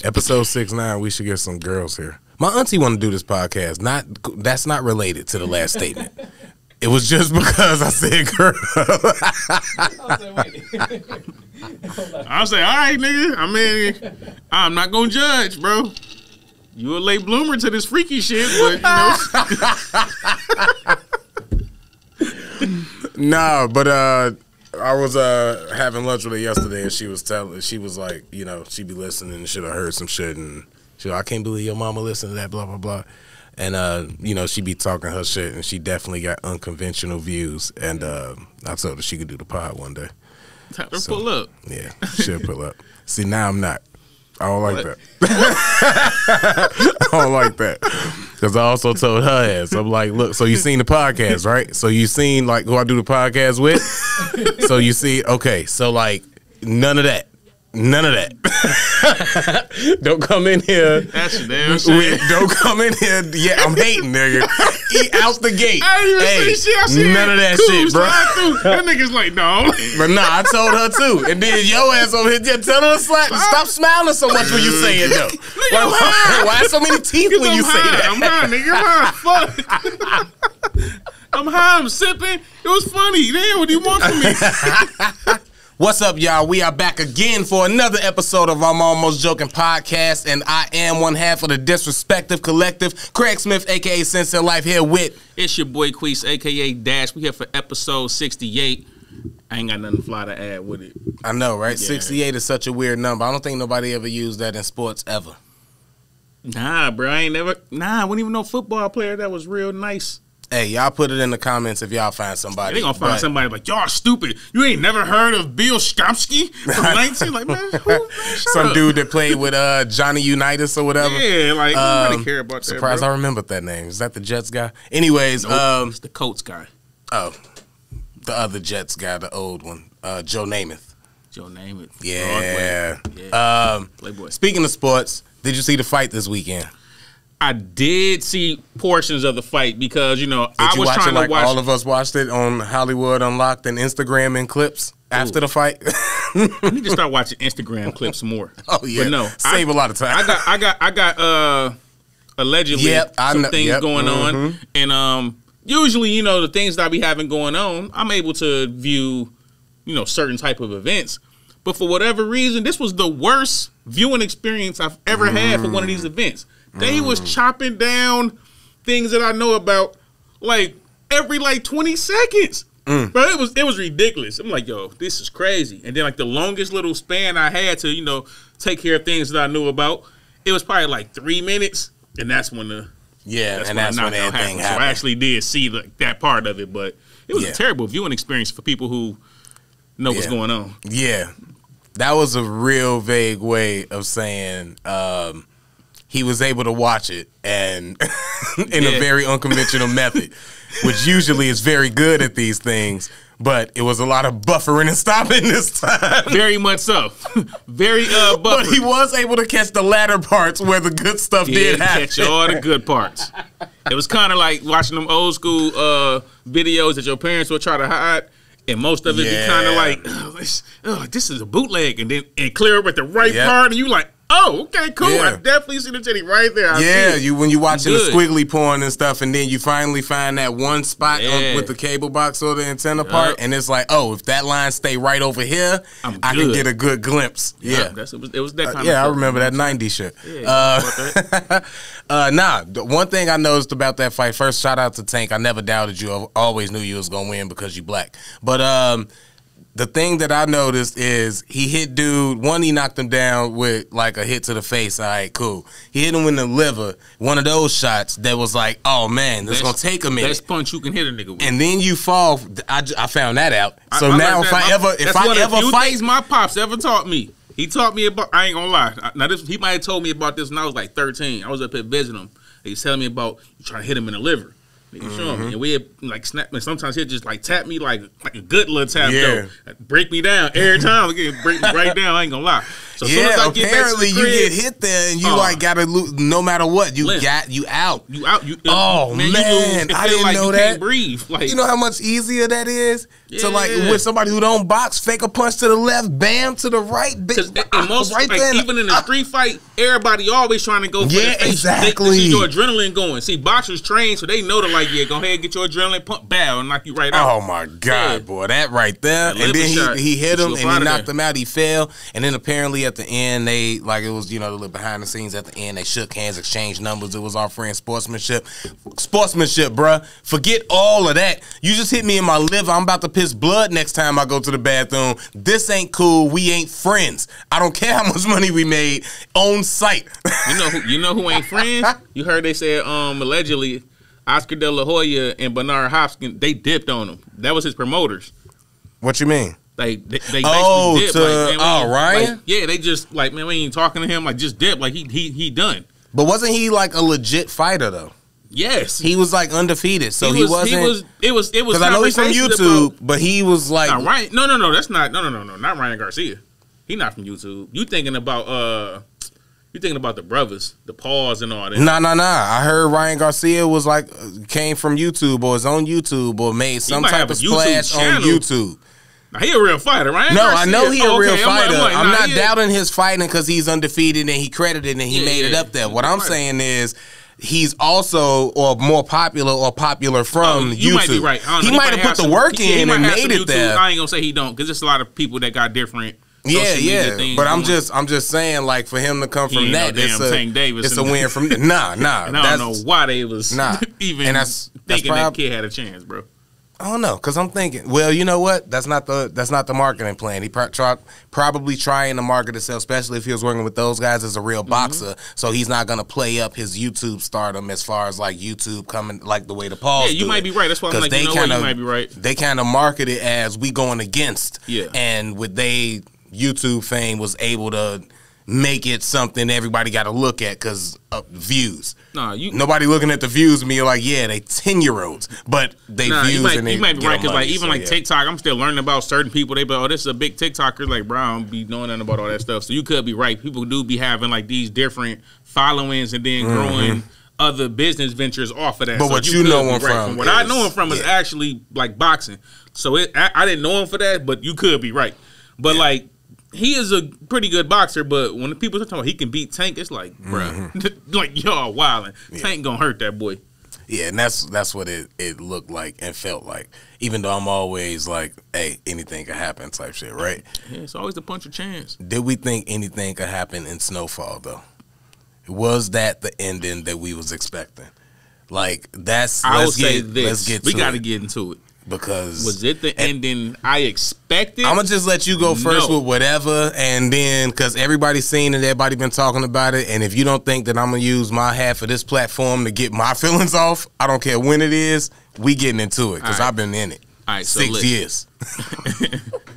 Episode 69, we should get some girls here. My auntie want to do this podcast. That's not related to the last statement. It was just because I said girl. I'll say, all right, nigga. I mean, I'm not gonna judge, bro. You a late bloomer to this freaky shit, but you know. Nah, but I was having lunch with her yesterday, and she was like, you know, she be listening and should have heard some shit, and she was like, I can't believe your mama listened to that, blah blah blah. And you know, she be talking her shit, and she definitely got unconventional views. And I told her she could do the pod one day. Time to pull up. Yeah, she'll pull up. See, now I'm not. I don't like that. I don't like that. Because I also told her ass, I'm like, look, so you seen the podcast, right? So you seen, like, who I do the podcast with? So you see, okay, so, like, none of that. None of that. Don't come in here. That's your damn shit. Don't come in here. Yeah, I'm hating, nigga. Eat out the gate. I didn't even see shit. I see none of that shit, bro. That nigga's like, no. But nah, I told her too. And then your ass over here, tell her to stop smiling so much when you say it, though. Why so many teeth when you say that? I'm high, nigga. I'm high. Fuck. I'm high. I'm sipping. It was funny. Damn, what do you want from me? What's up, y'all? We are back again for another episode of I'm Almost Joking Podcast, and I am one half of the Disrespective Collective, Craig Smith, a.k.a. Sensei Life, here with... It's your boy, Queese, a.k.a. Dash. We here for episode 68. I ain't got nothing fly to add with it. I know, right? Yeah. 68 is such a weird number. I don't think nobody ever used that in sports ever. Nah, bro. I wouldn't even know football player that was real nice. Hey, y'all put it in the comments if y'all find somebody. They gonna find somebody like, y'all stupid. You ain't never heard of Bill Skomsky from 19? Like, man, who? Man, some dude that played with Johnny Unitas or whatever. Yeah, like, nobody care about that, surprised bro. I remembered that name. Is that the Jets guy? Anyways. Nope, it's the Colts guy. Oh, the other Jets guy, the old one. Joe Namath. Joe Namath. Yeah. Playboy. Speaking of sports, did you see the fight this weekend? I did see portions of the fight because, you know, I was trying to watch. All of us watched it on Hollywood Unlocked and Instagram and clips after the fight. I need to start watching Instagram clips more. Oh yeah, but no, save a lot of time. I got allegedly some things going on, and usually, you know, the things that I be having going on, I'm able to view, you know, certain type of events. But for whatever reason, this was the worst viewing experience I've ever had for one of these events. They was chopping down things that I know about like every 20 seconds. But it was ridiculous. I'm like, yo, this is crazy. And then like the longest little span I had to, you know, take care of things that I knew about, it was probably like 3 minutes. And that's when everything happened. So I actually did see that part of it, but it was a terrible viewing experience for people who know what's going on. Yeah. That was a real vague way of saying he was able to watch it and in a very unconventional method, which usually is very good at these things, but it was a lot of buffering and stopping this time. Very much so. Very buffered. But he was able to catch the latter parts where the good stuff did happen. Catch all the good parts. It was kind of like watching them old school videos that your parents would try to hide. And most of it be kind of like, this is a bootleg, and then clear up at the right part, and you like, oh, okay, cool. I definitely see the titty right there. When you watching the squiggly porn and stuff, and then you finally find that one spot with the cable box or the antenna part, and it's like, oh, if that line stay right over here, I can get a good glimpse. Yeah, it was that kind of stuff. I remember that 90s shit. The one thing I noticed about that fight, first, shout out to Tank. I never doubted you. I always knew you was going to win because you black. But the thing that I noticed is he hit dude. One, he knocked him down with like a hit to the face. All right, cool. He hit him in the liver. One of those shots that was like, oh man, this is gonna take a minute. Best punch you can hit a nigga with. And then you fall. I found that out. So now if I ever fight, things my pops ever taught me. He taught me about. I ain't gonna lie. Now he might have told me about this when I was like 13. I was up here visiting him. He was telling me about you trying to hit him in the liver. Show me. And we had like snap. Sometimes he'd just like tap me like a good little tap though. Break me down every time. Break me right down. I ain't gonna lie. So apparently you get hit there and you like gotta lose no matter what. You out. You out. Man, I didn't know you that. Can't breathe. Like, you know how much easier that is to like with somebody who don't box, fake a punch to the left, bam to the right. Most right like, even in a street fight, everybody always trying to go for the face. Exactly. They see your adrenaline going. See, boxers train so they know to like go ahead and get your adrenaline pump, bow, and knock you right out. Oh my God, boy, that right there. And then he hit him and he knocked him out. He fell, and then apparently at the end they like it was the little behind the scenes at the end they shook hands, exchanged numbers. It was our friend sportsmanship, bruh. Forget all of that. You just hit me in my liver. I'm about to piss blood next time I go to the bathroom. This ain't cool. We ain't friends. I don't care how much money we made on site. You know who ain't friends? You heard they said allegedly Oscar De La Hoya and Bernard Hopkins, they dipped on him. That was his promoters. What you mean? They basically dipped. Ryan? They just like, man, we ain't talking to him. Like, just dip. Like he done. But wasn't he like a legit fighter though? Yes, he was like undefeated. So he wasn't. It was. Because I know he's from YouTube, but he was like Ryan. No. That's not. No. Not Ryan Garcia. He not from YouTube. You thinking about the brothers, the Paws and all that. Nah. I heard Ryan Garcia was like came from YouTube or is on YouTube or made some type of splash on YouTube. Now, he a real fighter, right? No, I know he a real fighter. I'm not doubting his fighting because he's undefeated and he credited and he made it up there. What I'm saying is he's also or more popular from YouTube. You might be right. He might have put the work in and made it there. I ain't gonna say he don't because there's a lot of people that got different. But I'm just saying, like, for him to come from that, it's a win from nah. And I don't know why they was even and thinking that kid had a chance, bro. I don't know, cause I'm thinking, well, you know what? That's not the marketing plan. He probably trying to market himself, especially if he was working with those guys as a real boxer. So he's not gonna play up his YouTube stardom as far as like YouTube coming like the way the Pauls. Yeah, you might be right. That's why I'm like, you might be right. They kind of market it as we going against. Yeah, and with YouTube fame was able to make it something everybody got to look at because of views. Nobody looking at the views and be like, yeah, they 10-year-olds, but they views you might be right because like even like TikTok, I'm still learning about certain people. They be like, oh, this is a big TikToker. Like, bro, I don't be knowing nothing about all that stuff. So you could be right. People do be having like these different followings and then growing other business ventures off of that. But so what you know him from what I know him from is actually like boxing. So I didn't know him for that, but you could be right. But like. He is a pretty good boxer, but when the people are talking about he can beat Tank, it's like, bruh, like y'all wilding. Tank gonna hurt that boy. Yeah, and that's what it looked like and felt like. Even though I'm always like, hey, anything could happen type shit, right? Yeah, it's always a punch of chance. Did we think anything could happen in Snowfall though? Was that the ending that we was expecting? Like let's get we got to get into it. Because was it the ending I expected? I'm gonna just let you go first with whatever, and then because everybody's seen it, everybody been talking about it, and if you don't think that I'm gonna use my half of this platform to get my feelings off, I don't care when it is, we getting into it because I've been in it 6 years.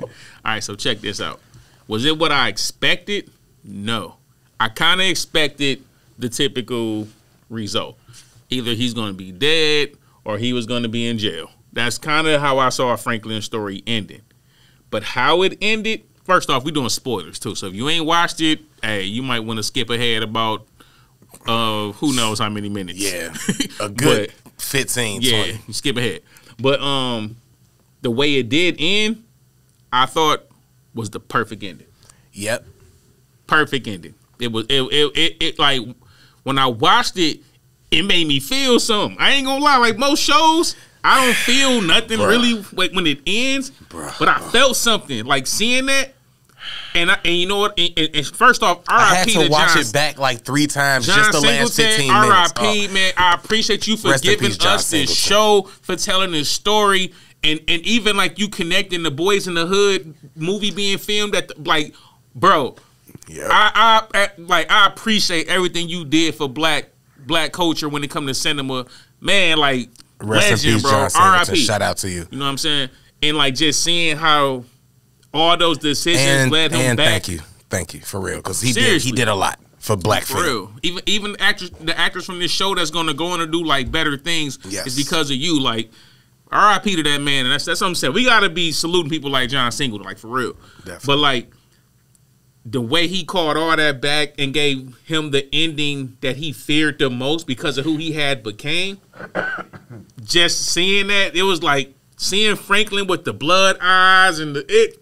All right, so check this out. Was it what I expected? No, I kind of expected the typical result. Either he's gonna be dead or he was gonna be in jail. That's kind of how I saw Franklin's story ending. But how it ended, first off, we're doing spoilers too. So if you ain't watched it, hey, you might want to skip ahead about who knows how many minutes. Yeah, a good 15, 20. Yeah, you skip ahead. But the way it did end, I thought was the perfect ending. Yep. Perfect ending. It was it like when I watched it, it made me feel something. I ain't gonna lie, like most shows, I don't feel nothing really when it ends, but I felt something like seeing that, and you know what? And first off, R.I.P. I had to watch it back like 3 times just the last 15 minutes. R.I.P. Man, I appreciate you for giving us this show, for telling this story, and even like you connecting the Boys in the Hood movie being filmed at like, bro, I appreciate everything you did for black culture when it comes to cinema, man. Like. Rest legend, in peace, bro. R.I.P. Shout out to you. You know what I'm saying? And like just seeing how all those decisions led him back. Thank you for real, because he did a lot for black film. Even the actors from this show that's going to go on and do like better things is because of you. Like R.I.P. to that man, and that's what I'm saying. We got to be saluting people like John Singleton, like for real. Definitely. But like the way he called all that back and gave him the ending that he feared the most because of who he had became, just seeing that, it was like seeing Franklin with the blood eyes and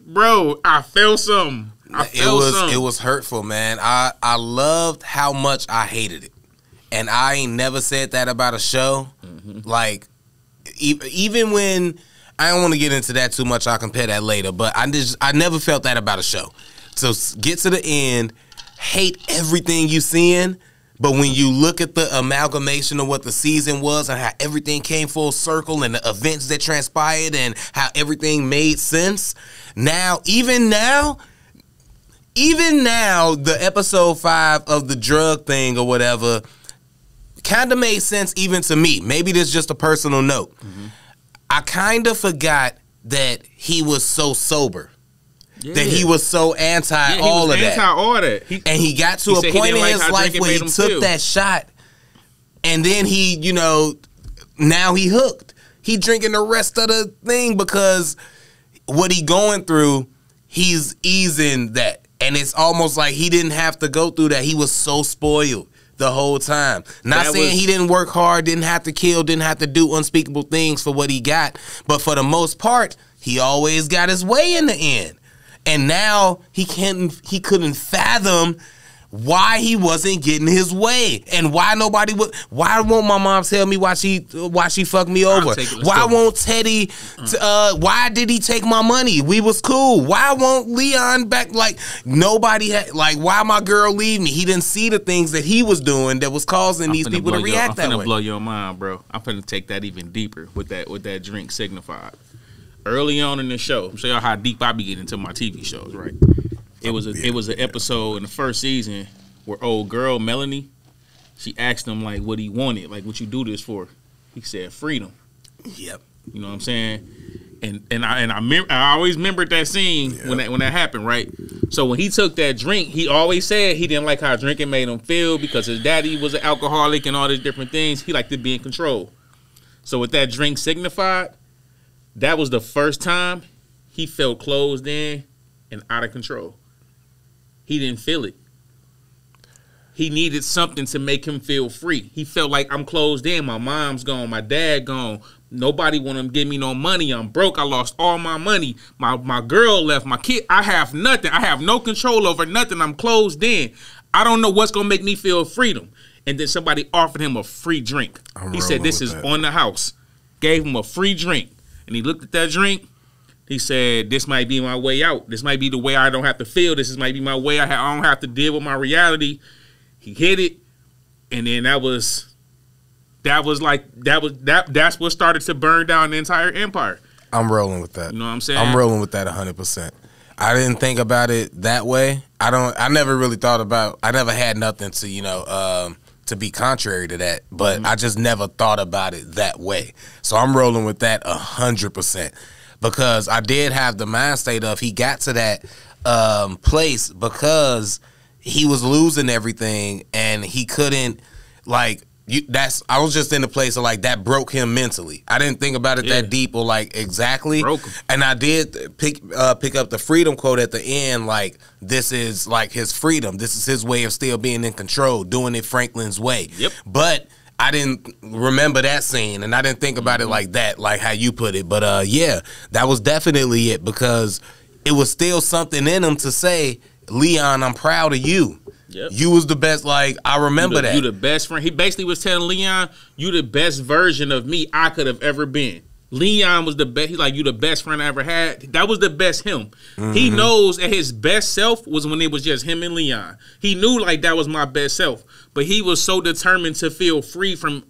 bro, I felt something. It was hurtful, man. I loved how much I hated it. And I ain't never said that about a show. Mm-hmm. Like, even when, I don't want to get into that too much, I'll compare that later, but I never felt that about a show. So get to the end, hate everything you seeing, but when you look at the amalgamation of what the season was and how everything came full circle and the events that transpired and how everything made sense, even now, the episode 5 of the drug thing or whatever kind of made sense even to me. Maybe this is just a personal note. Mm-hmm. I kind of forgot that he was so sober. Yeah. That he was so anti all of that. And he got to a point in his life where he took that shot, and then he, now he hooked. He drinking the rest of the thing because what he going through, he's easing that. And it's almost like he didn't have to go through that. He was so spoiled the whole time. Not saying he didn't work hard, didn't have to kill, didn't have to do unspeakable things for what he got, but for the most part, he always got his way in the end. And now he couldn't fathom why he wasn't getting his way, and why why won't my mom tell me why she fucked me over? Why won't Teddy? Why did he take my money? We was cool. Why won't Leon back? Like, nobody had, like, why my girl leave me? He didn't see the things that he was doing that was causing these people to react that way. I'm finna blow your mind, bro. I'm finna take that even deeper with that drink signified. Early on in the show, I'm show y'all how deep I be getting into my TV shows, right? It was an episode in the first season where old girl Melanie, she asked him like what he wanted, like what you do this for. He said freedom. Yep. You know what I'm saying? And I always remembered that scene when that happened, right? So when he took that drink, he always said he didn't like how drinking made him feel because his daddy was an alcoholic and all these different things. He liked to be in control. So what that drink signified, that was the first time he felt closed in and out of control. He didn't feel it. He needed something to make him feel free. He felt like, I'm closed in. My mom's gone. My dad gone. Nobody want to give me no money. I'm broke. I lost all my money. My girl left. My kid. I have nothing. I have no control over nothing. I'm closed in. I don't know what's going to make me feel freedom. And then somebody offered him a free drink. He said, this is on the house. Gave him a free drink. And he looked at that drink. He said, this might be my way out. This might be the way I don't have to feel. This might be my way. I don't have to deal with my reality. He hit it. And then that's what started to burn down the entire empire. I'm rolling with that. You know what I'm saying? I'm rolling with that 100%. I didn't think about it that way. I never really thought about, I never had nothing to, to be contrary to that, but I just never thought about it that way. So I'm rolling with that 100%, because I did have the mind state of he got to that place because he was losing everything and he couldn't, like, I was just in the place of, like, that broke him mentally. I didn't think about it that deep or, like, exactly. Broke him. And I did pick up the freedom quote at the end, like, this is, like, his freedom. This is his way of still being in control, doing it Franklin's way. Yep. But I didn't remember that scene, and I didn't think about it like that, like how you put it. But, yeah, that was definitely it, because it was still something in him to say, Leon, I'm proud of you. Yep. You was the best. Like, I remember that. You the best friend. He basically was telling Leon, you the best version of me I could have ever been. Leon was the best. He's like, you the best friend I ever had. That was the best him. Mm-hmm. He knows that his best self was when it was just him and Leon. He knew, like, that was my best self. But he was so determined to feel free from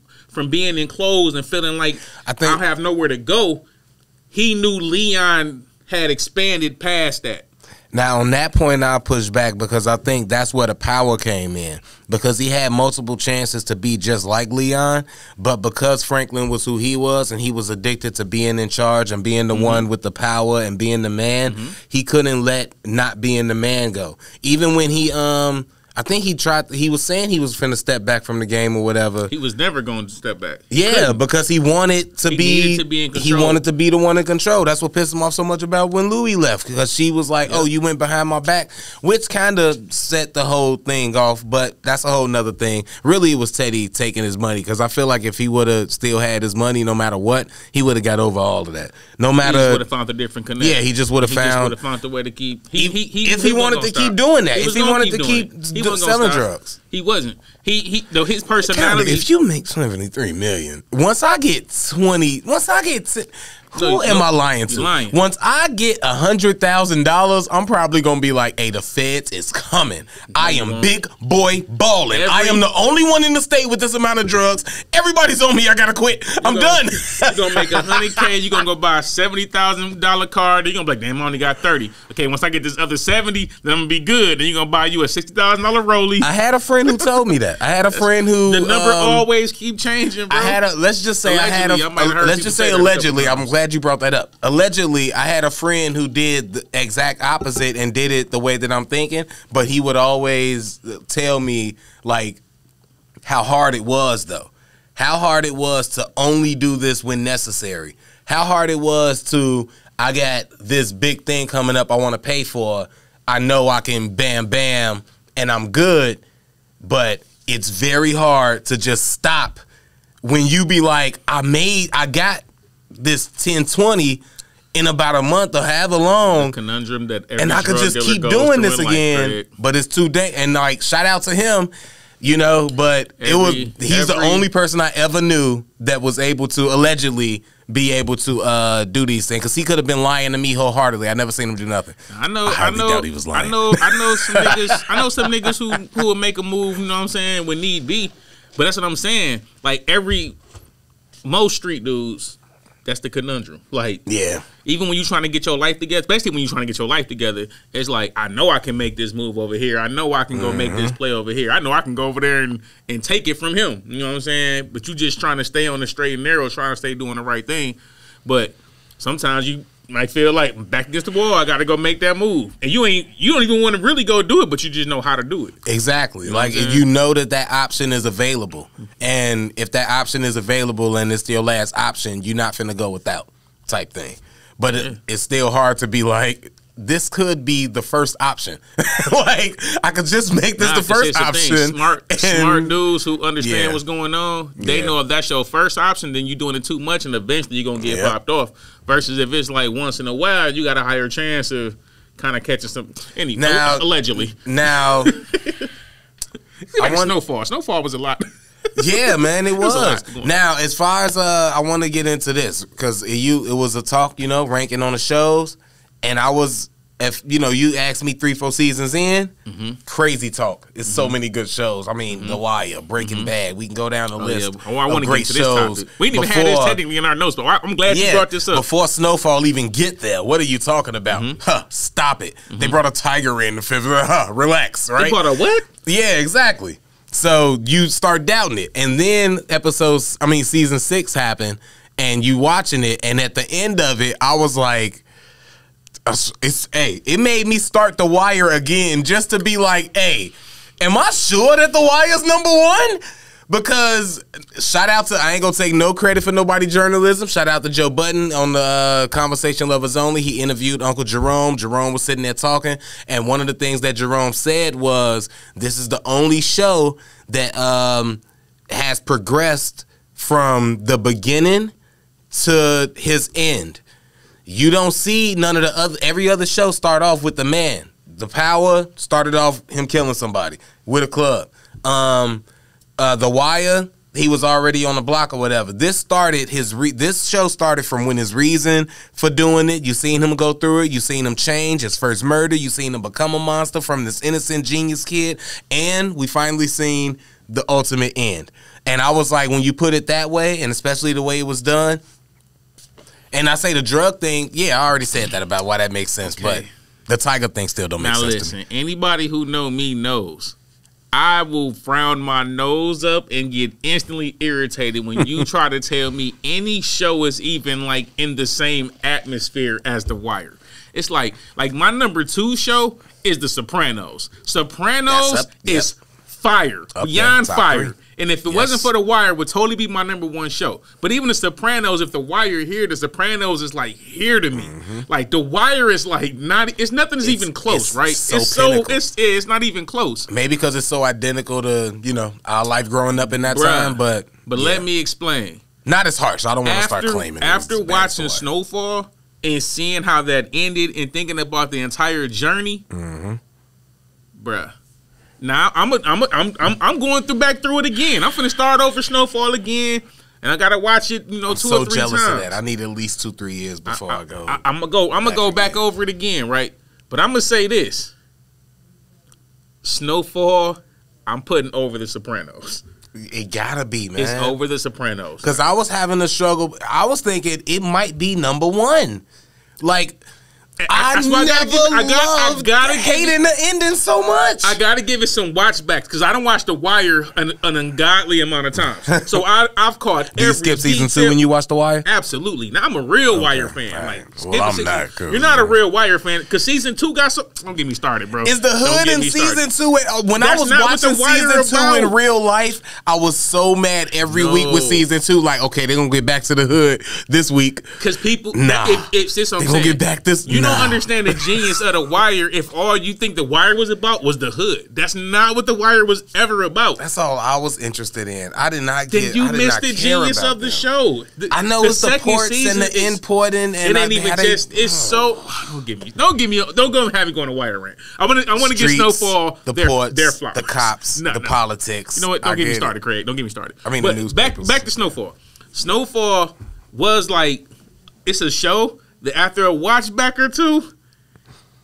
being enclosed and feeling like I don't have nowhere to go. He knew Leon had expanded past that. Now, on that point, I'll push back, because I think that's where the power came in. Because he had multiple chances to be just like Leon, but because Franklin was who he was and he was addicted to being in charge and being the one with the power and being the man, he couldn't let not being the man go. Even when he, I think he was saying he was finna step back from the game or whatever. He was never going to step back. Yeah, because he wanted to be in control. He wanted to be the one in control. That's what pissed him off so much about when Louis left, because she was like, "Oh, you went behind my back," which kind of set the whole thing off. But that's a whole nother thing. Really, it was Teddy taking his money, because I feel like if he would have still had his money, no matter what, he would have got over all of that. No matter, he would have found a different connection. Yeah, he just would have found the way to keep. If he wanted to keep doing that, if he wanted to keep selling drugs. He wasn't. He though his personality. If you make $73 million, once I get 20, who am I lying to? Once I get $100,000, I'm probably gonna be like, "Hey, the feds is coming. I am big boy balling. I am the only one in the state with this amount of drugs. Everybody's on me. I gotta quit. I'm done." You're gonna make $100K. You're gonna go buy a $70,000 car. Then you're gonna be like, "Damn, I only got 30. Okay, once I get this other 70, then I'm gonna be good. Then you're gonna buy you a $60,000 Rollie." I had a friend who told me that. I had a friend who the number always keep changing, bro. Let's just say allegedly. I'm glad you brought that up. Allegedly, I had a friend who did the exact opposite and did it the way that I'm thinking, but he would always tell me like how hard it was, though. How hard it was to only do this when necessary. How hard it was to, I got this big thing coming up I want to pay for. I know I can bam, bam, and I'm good, but it's very hard to just stop when you be like, I got this 10-20 in about a month or however long, the conundrum that and I could just keep doing this again, but it's too dangerous. And like, shout out to him, you know, but he's the only person I ever knew that was able to allegedly be able to do these things, because he could have been lying to me wholeheartedly. I never seen him do nothing. I know doubt he was lying. I know some niggas who will make a move, you know what I'm saying, when need be. But that's what I'm saying. Like most street dudes, that's the conundrum. Like, yeah, even when you're trying to get your life together, especially when you're trying to get your life together, it's like, I know I can make this move over here. I know I can go make this play over here. I know I can go over there and take it from him. You know what I'm saying? But you just trying to stay on the straight and narrow, trying to stay doing the right thing. But sometimes you might feel like, back against the wall, I got to go make that move. And you don't even want to really go do it, but you just know how to do it. Exactly. You know, like, you know that option is available. And if that option is available and it's your last option, you're not finna go without type thing. But it's still hard to be like, this could be the first option. Like, I could just make this the first option. Smart dudes who understand what's going on, they know if that's your first option, then you're doing it too much, and eventually you're going to get popped off. Versus if it's like once in a while, you got a higher chance of kind of catching some. Now, allegedly. Now, like Snowfall. Snowfall was a lot. Yeah, man, it was. Now, as far as I want to get into this, because it was a talk, ranking on the shows. And I was, you asked me 3-4 seasons in, crazy talk. It's so many good shows. I mean, The Wire, Breaking Bad. We can go down the list. Yeah. I want to get to this topic. We didn't even have this technically in our notes, but I'm glad you brought this up. Before Snowfall even get there, what are you talking about? Stop it. They brought a tiger in the fifth. Relax, right? They brought a what? Yeah, exactly. So you start doubting it. And then season 6 happened, and you watching it, and at the end of it, I was like, it made me start The Wire again just to be like, hey, am I sure that The Wire's #1? Because I ain't gonna take no credit for nobody journalism. Shout out to Joe Budden on the Conversation Lovers Only. He interviewed Uncle Jerome. Jerome was sitting there talking, and one of the things that Jerome said was, this is the only show that has progressed from the beginning to his end. You don't see none of the every other show start off with the man. The Power started off him killing somebody with a club. The Wire, he was already on the block or whatever. This show started from when his reason for doing it. You seen him go through it. You seen him change his first murder. You seen him become a monster from this innocent genius kid, and we finally seen the ultimate end. And I was like, when you put it that way, and especially the way it was done. And I say the drug thing, I already said that about why that makes sense, but the tiger thing still don't make sense to me. Anybody who know me knows I will frown my nose up and get instantly irritated when you try to tell me any show is even in the same atmosphere as The Wire. It's like my #2 show is The Sopranos. Sopranos is fire, beyond fire. And if it wasn't for The Wire, it would totally be my #1 show. But even The Sopranos, if The Wire here, The Sopranos is like here to me. Like The Wire is like not. It's nothing's even close, right? It's not even close. Maybe because it's so identical to our life growing up in that time. But let me explain. Not as harsh. I don't want to start claiming. After watching Snowfall and seeing how that ended and thinking about the entire journey, bruh. Now I'm going back through it again. I'm finna start over Snowfall again, and I gotta watch it. 2 or 3 times. I'm so jealous of that. I need at least 2-3 years before I go. I'm gonna go back over it again, right? But I'm gonna say this: Snowfall, I'm putting over The Sopranos. It gotta be, man. It's over The Sopranos. Because I was having a struggle. I was thinking it might be #1. Like. I hating the ending so much. I gotta give it some watch backs because I don't watch The Wire an ungodly amount of times. So I've caught. Do you skip season 2 when you watch The Wire? Absolutely. Now I'm a real Wire fan. Right. Well, I'm not cool. You're not a real Wire fan because season 2 got so. Don't get me started, bro. Is the hood in season 2? When I was watching season 2 in real life, I was so mad every week with season 2. Like, okay, they're gonna get back to the hood this week because people. It's they're gonna get back this. You don't understand the genius of The Wire if all you think The Wire was about was the hood. That's not what The Wire was ever about. That's all I was interested in. I did not get. Then you missed the genius of the show. I know it's the ports and the importing, and it ain't even just. It's so. Don't go have me going to Wire rant. I want to get Snowfall. The ports, their flowers. the cops, the politics. You know what? Don't get me started, Craig. Don't get me started. I mean, the newspapers. Back to Snowfall. Snowfall was like it's a show that after a watch back or two.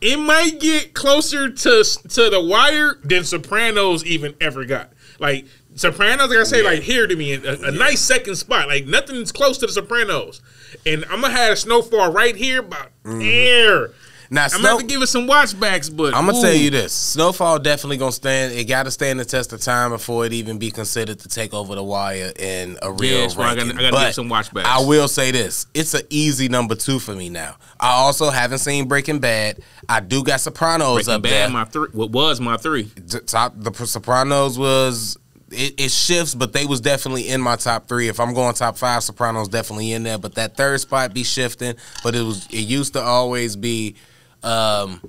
It might get closer to The Wire than Sopranos even ever got. Like Sopranos, like I say, like here to me, a nice second spot. Like nothing's close to the Sopranos, and I'm gonna have Snowfall right here, about air. Now, I'm gonna have to give it some watch backs, but I'm gonna tell you this: Snowfall definitely gonna stand. It got to stand the test of time before it even be considered to take over The Wire in a real ranking. I gotta give some watch backs. I will say this: it's an easy #2 for me now. I also haven't seen Breaking Bad. I do got Sopranos up there. What was my 3? The Sopranos was. It shifts, but they was definitely in my top 3. If I'm going top 5, Sopranos definitely in there. But that third spot be shifting. But it used to always be. The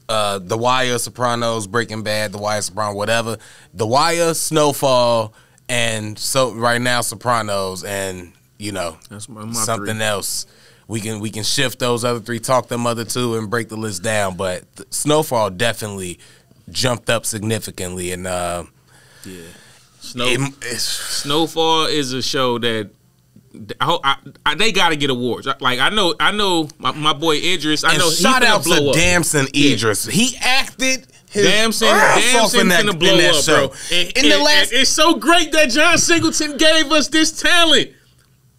Wire, Sopranos, Breaking Bad, The Wire, Sopranos, whatever. The Wire, Snowfall, and so right now Sopranos, and that's my something 3. else. We can shift those other 3, talk them other 2, and break the list down. But Snowfall definitely jumped up significantly, and Snowfall is a show that. They got to get awards. Like I know my boy Idris. I know shout out to Damson Idris. He acted his Damson finna blow up, bro. It's so great that John Singleton gave us this talent.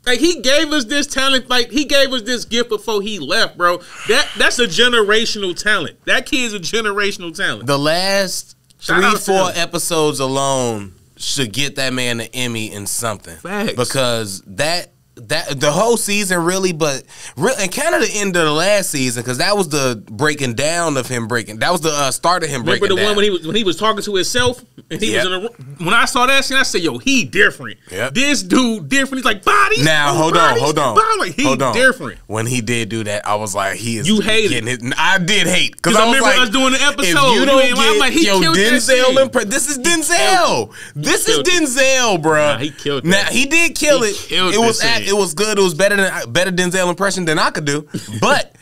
Like he gave us this talent. Like he gave us this gift before he left, bro. That's a generational talent. That kid's a generational talent. The last 3-4 episodes alone should get that man an Emmy in something. Facts. Because that the whole season really, and kind of the end of the last season, because that was the breaking down of him breaking. That was the start of him breaking down. Remember the one when he was talking to himself, and he was in a, when I saw that scene, I said, "Yo, he different. Yep. This dude different. He's like bodies. Now hold on. Like, he different. When he did do that, I was like, he is. You hated it. I did hate because I remember us doing the episode. If you don't get like, he killed Denzel, this is Denzel. This is Denzel, bro. Nah, he killed. Now he did kill it. It was good. It was better Denzel impression than I could do, but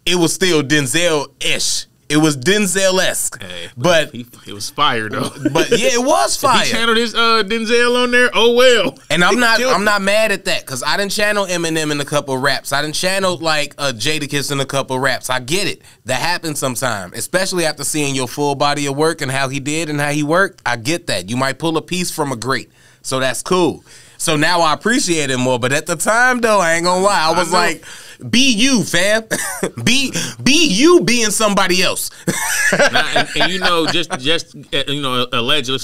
it was still Denzel-ish. It was Denzel-esque, but it was fire though. But yeah, it was fire. He channeled his Denzel on there. Oh well. And I'm not mad at that because I didn't channel Eminem in a couple raps. I didn't channel like Jadakiss in a couple raps. I get it. That happens sometime, especially after seeing your full body of work and how he did and how he worked. I get that. You might pull a piece from a great, so that's cool. So now I appreciate it more. But at the time, though, I ain't gonna lie. I was like, be you, fam. be you being somebody else. and just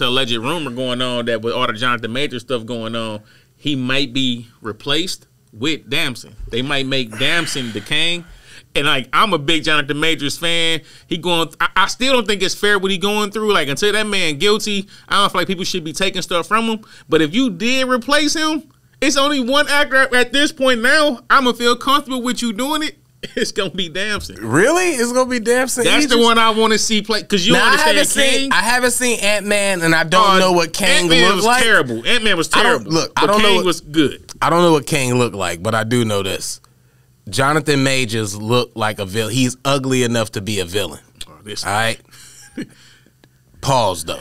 alleged rumor going on that with all the Jonathan Major stuff going on, he might be replaced with Damson. They might make Damson the king. And like, I'm a big Jonathan Majors fan. I still don't think it's fair what he going through. Like, until that man guilty, I don't feel like people should be taking stuff from him. But if you did replace him, it's only one actor at this point now. I'm gonna feel comfortable with you doing it. It's gonna be Damson. Really? It's gonna be Damson. That's the one I want to see play. Because you understand Kang. I haven't seen Ant-Man, and I don't know what Kang looked like. Terrible. Ant-Man was terrible. I don't know. Kang was good. I don't know what Kang looked like, but I do know this. Jonathan Majors looked like a villain. He's ugly enough to be a villain. All right. Pause though.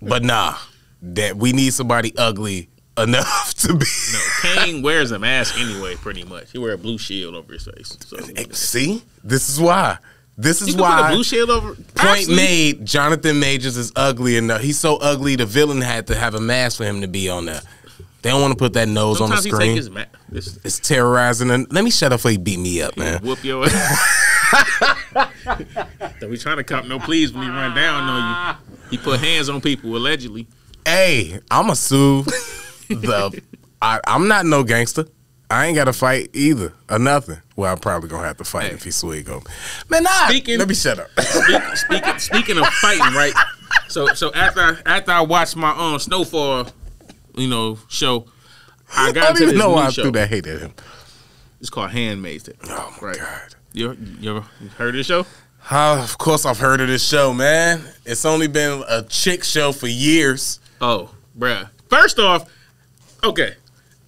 But nah, that we need somebody ugly enough to be. No, Kang wears a mask anyway. Pretty much, he wear a blue shield over his face. So see, this is why. This is why. Put a blue shield over. Point made. Jonathan Majors is ugly enough. He's so ugly. The villain had to have a mask for him to be on there. They don't want to put that nose on the screen. It's terrorizing. Let me shut up before he beat me up, man. Whoop your ass. Don't be trying to cop no pleas when he run down on you. He put hands on people, allegedly. Hey, I'ma sue I'm not no gangster. I ain't got to fight either or nothing. Well, I'm probably going to have to fight if he swing on me. Man, let me shut up. Speaking of fighting, right? So after I watched my Snowfall, show, I got into this new show. I don't even know why I threw that hate at him. It's called Handmaid's Tale. Oh, my God. You ever heard of this show? Of course I've heard of this show, man. It's only been a chick show for years. Oh, bruh. First off, okay,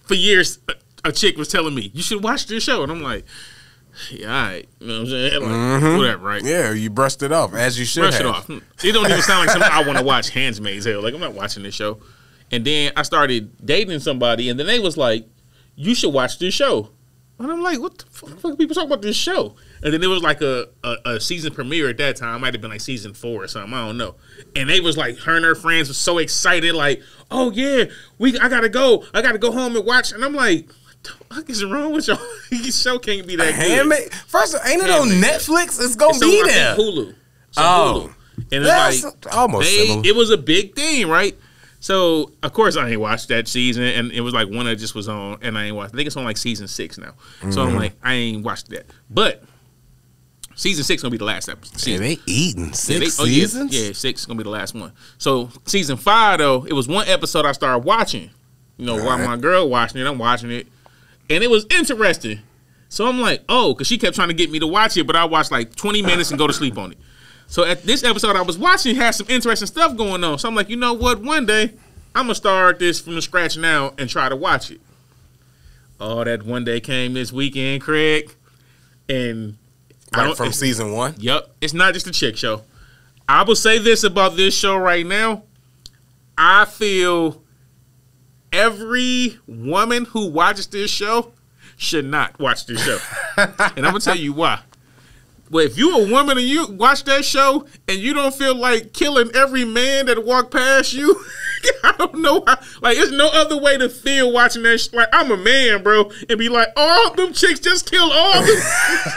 for years, a chick was telling me, you should watch this show. And I'm like, yeah, all right. You know what I'm saying? Like, whatever, right? Yeah, you brushed it off, as you should Brush it off. It don't even sound like something I want to watch, Handmaid's Tale. Like, I'm not watching this show. And then I started dating somebody, and then they was like, you should watch this show. And I'm like, what the fuck are people talking about this show? And then there was like a season premiere at that time. It might have been like season 4 or something. I don't know. And they was like, her and her friends were so excited, like, oh yeah, I gotta go home and watch. And I'm like, what the fuck is wrong with y'all? This show can't be that good. First, ain't it on Netflix? It's gonna be there. Hulu. Hulu. And it's like almost similar. It was a big thing, right? So, of course, I ain't watched that season, and it was like one that just was on, and I ain't watched. I think it's on like season 6 now. So I'm like, I ain't watched that. But season 6 gonna be the last episode. Yeah, they eating 6 seasons? Yeah, 6 is gonna be the last one. So season 5, though, it was one episode I started watching. While my girl watching it, I'm watching it. And it was interesting. So I'm like, oh, because she kept trying to get me to watch it, but I watched like 20 minutes and go to sleep on it. So at this episode I was watching had some interesting stuff going on. So I'm like, you know what? One day I'm gonna start this from the scratch now and try to watch it. Oh, that one day came this weekend, Craig. And from season 1? Yep. It's not just a chick show. I will say this about this show right now. I feel every woman who watches this show should not watch this show. And I'm gonna tell you why. Well, if you're a woman and you watch that show and you don't feel like killing every man that walk past you, I don't know how. Like, there's no other way to feel watching that. Like, I'm a man, bro, and be like, oh, them chicks just kill all of them.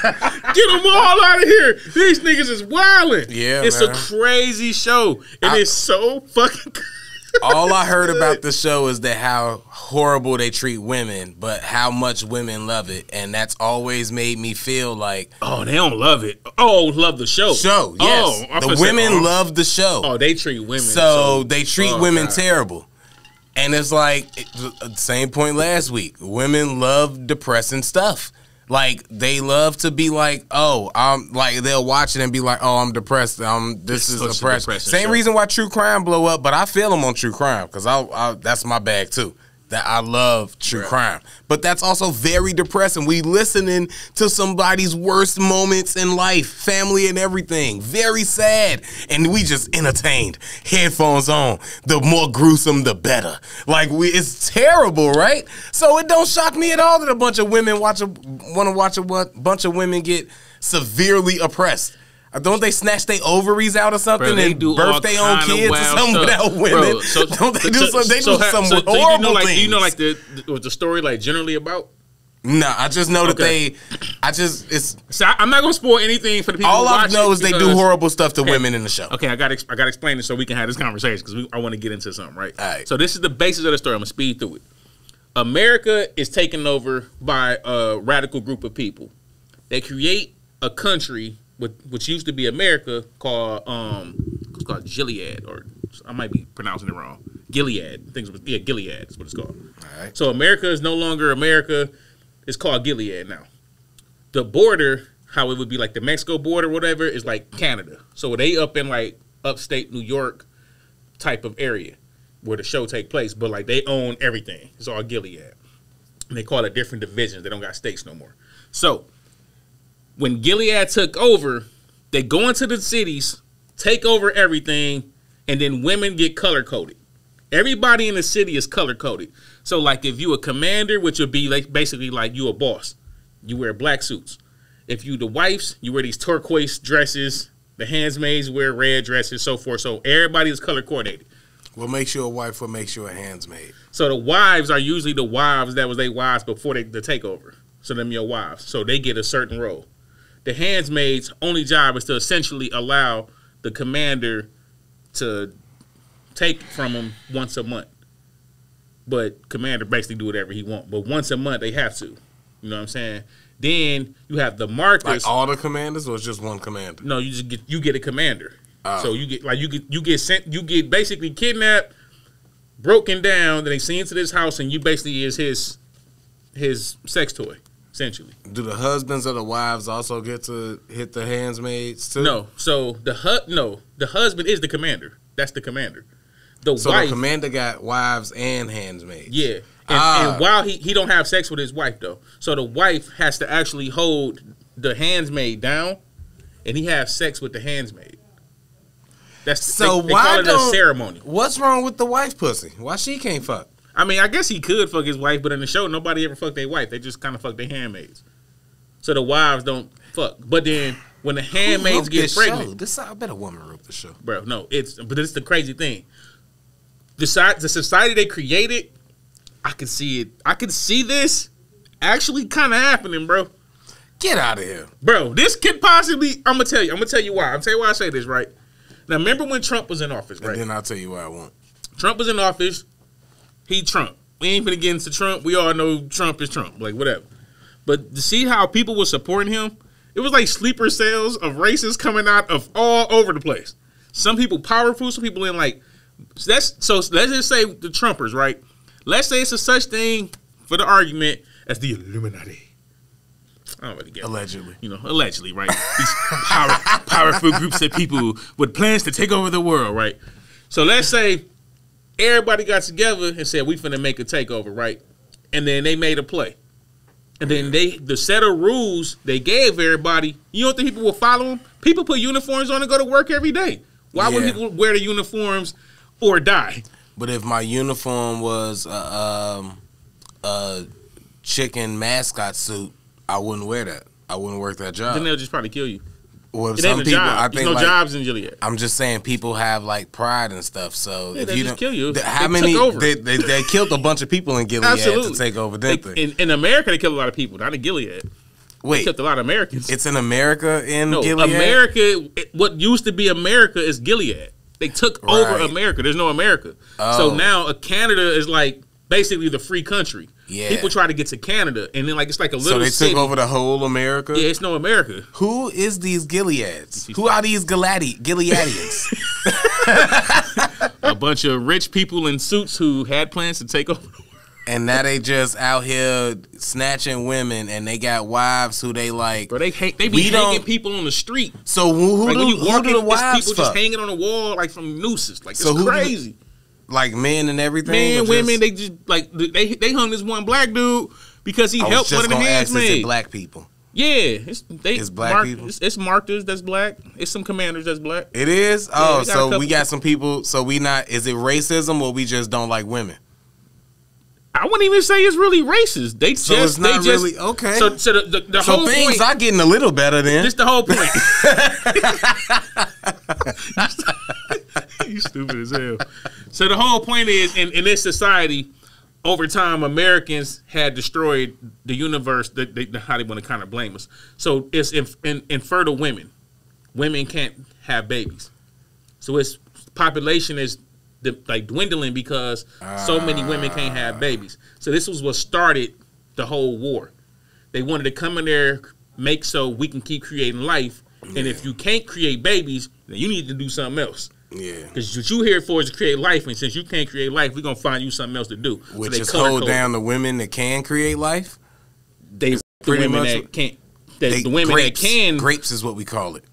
Get them all out of here. These niggas is wilding. Yeah, it's a crazy show, and it's so fucking. All I heard about the show is that how horrible they treat women, but how much women love it, and that's always made me feel like, oh, they don't love it. Oh, love the show. Yes, the women love the show. Oh, they treat women. So they treat women terrible, and it's like same point last week. Women love depressing stuff. Like, they love to be like, oh, I'm like, they'll watch it and be like, oh, I'm depressed. This is depression. Same reason why true crime blow up, but I feel them on true crime because that's my bag too. That I love true crime, but that's also very depressing. We listening to somebody's worst moments in life, family and everything. Very sad, and we just entertained. Headphones on. The more gruesome, the better. Like, it's terrible, right? So it don't shock me at all that a bunch of women want to watch a bunch of women get severely oppressed. Don't they snatch their ovaries out or something and birth their own kids or something without women? Don't they do some? They do some horrible things. Do you know like the story like generally about? Nah, I just know that it's. So I'm not gonna spoil anything for the people. All I know is they do horrible stuff to women in the show. Okay, I got to explain it so we can have this conversation because I want to get into something, right? All right. So this is the basis of the story. I'm gonna speed through it. America is taken over by a radical group of people. They create a country which used to be America called it's called Gilead, or I might be pronouncing it wrong. Gilead. Gilead is what it's called. All right. So America is no longer America. It's called Gilead now. The border, how it would be like the Mexico border, whatever, is like Canada. So they up in like upstate New York type of area where the show take place, but like they own everything. It's all Gilead. And they call it different divisions. They don't got states no more. So when Gilead took over, they go into the cities, take over everything, and then women get color coded. Everybody in the city is color coded. So like if you a commander, which would be like basically like you a boss, you wear black suits. If you the wives, you wear these turquoise dresses. The handsmaids wear red dresses, so forth. So everybody is color coordinated. What makes you a wife? What makes you a handsmaid? So the wives are usually the wives that was their wives before the takeover. So them your wives. So they get a certain role. The handsmaid's only job is to essentially allow the commander to take from him once a month. But commander basically do whatever he want. But once a month they have to. You know what I'm saying? Then you have the markers. Like all the commanders, or just one commander? No, you get a commander. So you get basically kidnapped, broken down. Then they send you to this house, and you basically is his sex toy, essentially. Do the husbands or the wives also get to hit the handsmaids too? No. So the husband is the commander. That's the commander. The commander got wives and handsmaids. Yeah. And while he don't have sex with his wife though, so the wife has to actually hold the handsmaid down, and he has sex with the handsmaid. That's so they call it a ceremony. What's wrong with the wife pussy? Why she can't fuck? I mean, I guess he could fuck his wife, but in the show, nobody ever fucked their wife. They just kind of fuck their handmaids. So the wives don't fuck. But then when the handmaids get pregnant, I bet a woman wrote the show, bro. No, but it's the crazy thing. The society they created. I can see it. I can see this actually kind of happening, bro. Get out of here, bro. This could possibly. I'm gonna tell you why. I'm gonna tell you why I say this, right? Now, remember when Trump was in office, right? And then I'll tell you why I won't. Trump was in office. He Trump. We ain't gonna get into Trump. We all know Trump is Trump. Like whatever. But to see how people were supporting him, it was like sleeper cells of races coming out of all over the place. Some people powerful. Some people in like. Let's just say the Trumpers, right? Let's say it's a such thing for the argument as the Illuminati. I don't really get it. Allegedly. You know, allegedly, right? These powerful groups of people with plans to take over the world, right? So let's say everybody got together and said, we finna make a takeover, right? And then they made a play. And then the set of rules they gave everybody, you don't think people will follow them? People put uniforms on and go to work every day. Why would people wear the uniforms or die? But if my uniform was a chicken mascot suit, I wouldn't wear that. I wouldn't work that job. Then they'll just probably kill you. Well, some people, I think, there's no jobs in Gilead. I'm just saying, people have like pride and stuff. So if they you just kill you. How many? They killed a bunch of people in Gilead to take over. In America, they killed a lot of people. Not in Gilead. Wait, they killed a lot of Americans. It's in America Gilead. America. What used to be America is Gilead. They took over America. There's no America. So now Canada is like basically the free country. Yeah. People try to get to Canada, and then like it's like a little. So they city. took over the whole America. Yeah, it's no America. Who is these Gileads? Who are these Gileadians? A bunch of rich people in suits who had plans to take over the world. And now they just out here snatching women, and they got wives who they like. Bro, they be hanging people on the street. So who do the wives people fuck? Just hanging on the wall like from nooses. Like it's crazy. Like men and everything. Men, women, they just like they hung this one black dude because he helped one of the handsmaids. Black people. Yeah, it's black people. It's markers that's black. It's some commanders that's black. It is. Oh, so we got some people. So we not. Is it racism or we just don't like women? I wouldn't even say it's really racist. Really okay. So the whole things point, are getting a little better then. Just the whole point. You stupid as hell. So the whole point is, in this society, over time, Americans had destroyed the universe. How they want to kind of blame us. So it's infertile women. Women can't have babies. So its population is like dwindling because so many women can't have babies. So this was what started the whole war. They wanted to come in there, make so we can keep creating life. Yeah. And if you can't create babies, then you need to do something else. Yeah. Because what you here for is to create life, and since you can't create life, we're going to find you something else to do. Which is hold down the women that can create life? They the women that can't. The women grapes, that can. Grapes is what we call it.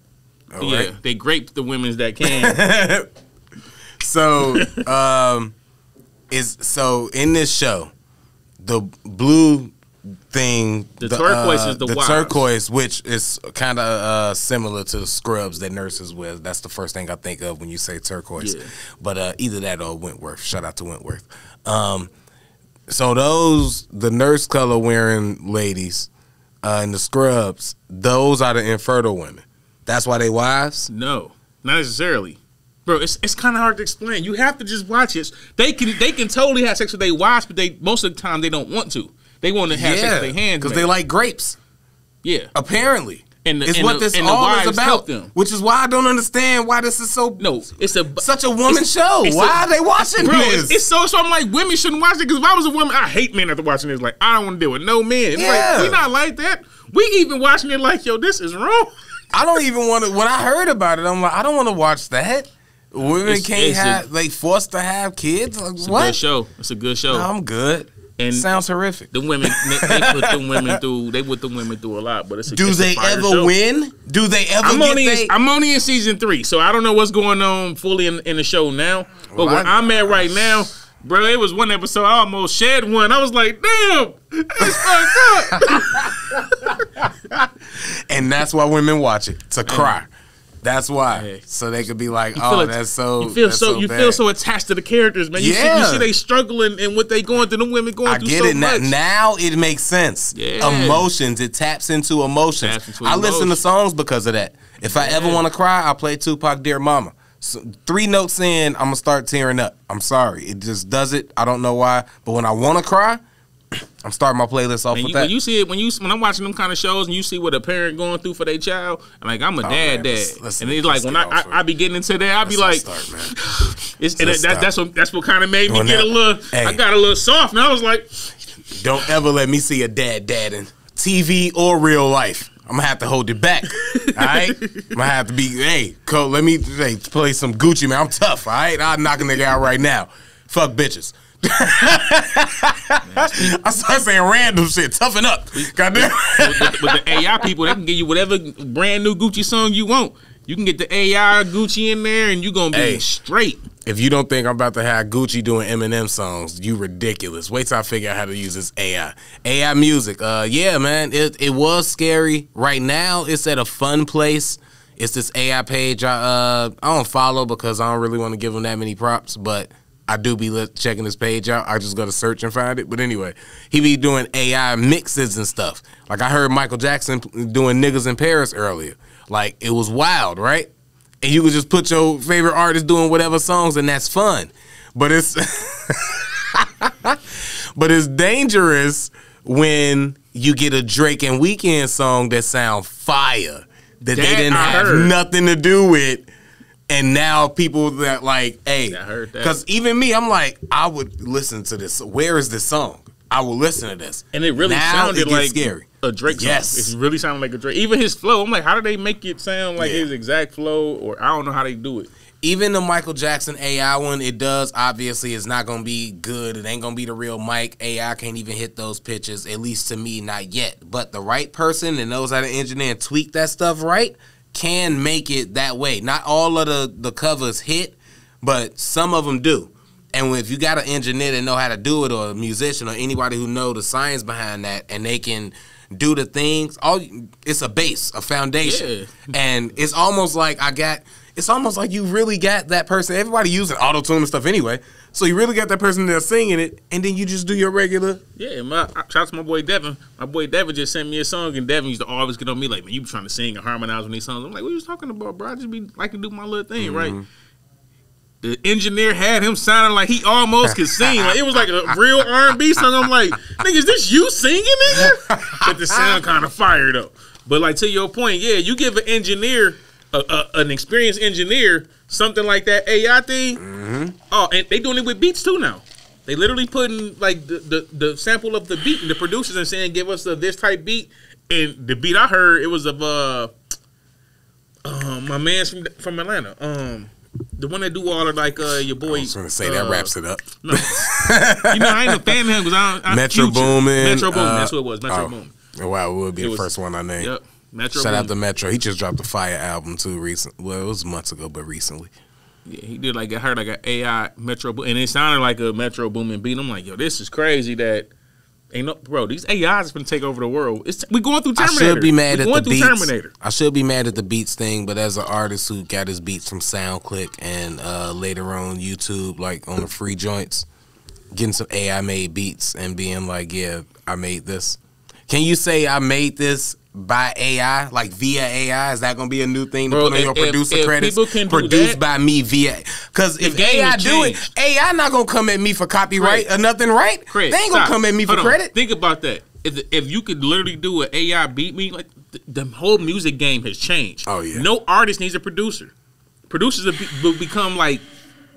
All yeah, right? They grape the women that can. So, in this show, the blue thing, the turquoise is the wives. Turquoise, which is kind of similar to the scrubs that nurses wear. That's the first thing I think of when you say turquoise. Yeah. But either that or Wentworth. Shout out to Wentworth. So the nurse color wearing ladies and the scrubs, those are the infertile women. That's why they wives? No, not necessarily. Bro, it's kind of hard to explain. You have to just watch it. They can totally have sex with their wives, but most of the time they don't want to. They want to have sex with their hands because they like grapes. Yeah, apparently, it's what this all is about. Which is why I don't understand why this is so. No, it's such a woman show. Why are they watching this? It's so I'm like, women shouldn't watch it because if I was a woman, I hate men after watching this. Like, I don't want to deal with no men. It's like we not like that. We even watching it like, yo, this is wrong. I don't even want to. When I heard about it, I'm like, I don't want to watch that. Women can't have, like, forced to have kids. Like, it's what? A good show. It's a good show. No, I'm good. And sounds horrific. The women, they put the women through. They put the women through a lot. But it's a do they ever show. Win? Do they ever? I'm only in season 3, so I don't know what's going on fully in the show now. But where I'm at right now, bro, it was one episode I almost shed one. I was like, damn, it's fucked up. And that's why women watch it, to cry. That's why, so they could be like, "Oh, that's so." You feel so attached to the characters, man. You see they struggling and what they going through. The women going through so much. Now it makes sense. Yeah. Emotions. It taps into emotions. I listen to songs because of that. If I ever want to cry, I play Tupac, "Dear Mama." So 3 notes in, I'm gonna start tearing up. I'm sorry, it just does it. I don't know why, but when I want to cry, I'm starting my playlist off with that. When you see it, when I'm watching them kind of shows and you see what a parent going through for their child, and like I'm a dad, and it's like when I be getting into that, I be like, that's what kind of made me get a little. I got a little soft, and I was like, don't ever let me see a dad in TV or real life. I'm gonna have to hold it back. All right, I'm gonna have to be. Hey, Cole, let me play some Gucci, man. I'm tough. All right, I'll knock a nigga out right now. Fuck bitches. I start saying random shit. Toughen up. Goddamn. With the AI people, they can give you whatever brand new Gucci song you want. You can get the AI Gucci in there, and you gonna be straight. If you don't think I'm about to have Gucci doing Eminem songs, you ridiculous. Wait till I figure out how to use this AI music. Yeah, man, it was scary. Right now, it's at a fun place. It's this AI page I don't follow because I don't really want to give them that many props, but I do be checking this page out. I just go to search and find it. But anyway, he be doing AI mixes and stuff. Like I heard Michael Jackson doing Niggas in Paris earlier. Like it was wild, right? And you could just put your favorite artist doing whatever songs, and that's fun. But it's dangerous when you get a Drake and Weeknd song that sound fire that they didn't have nothing to do with. And now people that like, hey, because even me, I'm like, I would listen to this. Where is this song? I will listen to this. And it really sounded like scary. A Drake song. Yes. It really sounded like a Drake. Even his flow, I'm like, how do they make it sound like his exact flow? Or I don't know how they do it. Even the Michael Jackson AI one, it does. Obviously, it's not going to be good. It ain't going to be the real Mike. AI can't even hit those pitches, at least to me, not yet. But the right person that knows how to engineer and tweak that stuff right can make it that way. Not all of the covers hit, but some of them do. And if you got an engineer that know how to do it, or a musician, or anybody who know the science behind that, and they can do the things, it's a base, a foundation. Yeah. And it's almost like you really got that person. Everybody using auto-tune and stuff anyway. So you really got that person there singing it, and then you just do your regular. Yeah, shout out to my boy Devin. My boy Devin just sent me a song, and Devin used to always get on me like, man, you be trying to sing and harmonize with these songs. I'm like, what are you talking about, bro? I just be like to do my little thing, right? The engineer had him sounding like he almost could sing. Like it was like a real R&B song. I'm like, nigga, is this you singing, nigga? But the sound kind of fire though. But like to your point, yeah, you give an engineer an experienced engineer, something like that AI thing. Oh, and they doing it with beats too now. They literally putting like the sample of the beat and the producers and saying, give us this type beat. And the beat I heard, it was of my man's from Atlanta. The one that do all of like your boy. I was going to say that wraps it up. No, I ain't a fan of him because Metro Boomin. Metro Boomin, that's what it was. Metro Boomin. Wow, it would be the first one I named. Yep. Metro Shout Boomin. out to Metro. He just dropped a fire album too recently. Well, it was months ago, but recently. Yeah, he did like I heard like an AI Metro Boomin, and it sounded like a Metro Boomin beat. I'm like, yo, this is crazy that. Ain't no, bro, these AIs is gonna take over the world. We going through Terminator. I should be mad at the beats. Terminator. I should be mad at the beats thing, but as an artist who got his beats from SoundClick and later on YouTube, like on the free joints, getting some AI made beats and being like, yeah, I made this. Can you say I made this by AI, like via AI? Is that gonna be a new thing to put on your producer credits? Produced by me via, because if AI do it, AI not gonna come at me for copyright or nothing, right? They ain't gonna come at me for credit. Think about that. If you could literally do an AI beat me, like the whole music game has changed. Oh yeah. No artist needs a producer. Producers will become like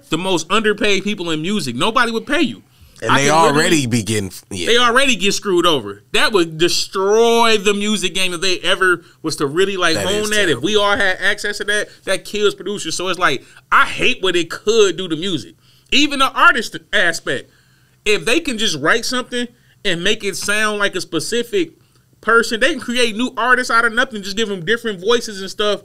the most underpaid people in music. Nobody would pay you. And they already be getting... Yeah. They already get screwed over. That would destroy the music game if they ever was to really like hone that. If we all had access to that, that kills producers. So it's like, I hate what it could do to music. Even the artist aspect. If they can just write something and make it sound like a specific person, they can create new artists out of nothing. Just give them different voices and stuff.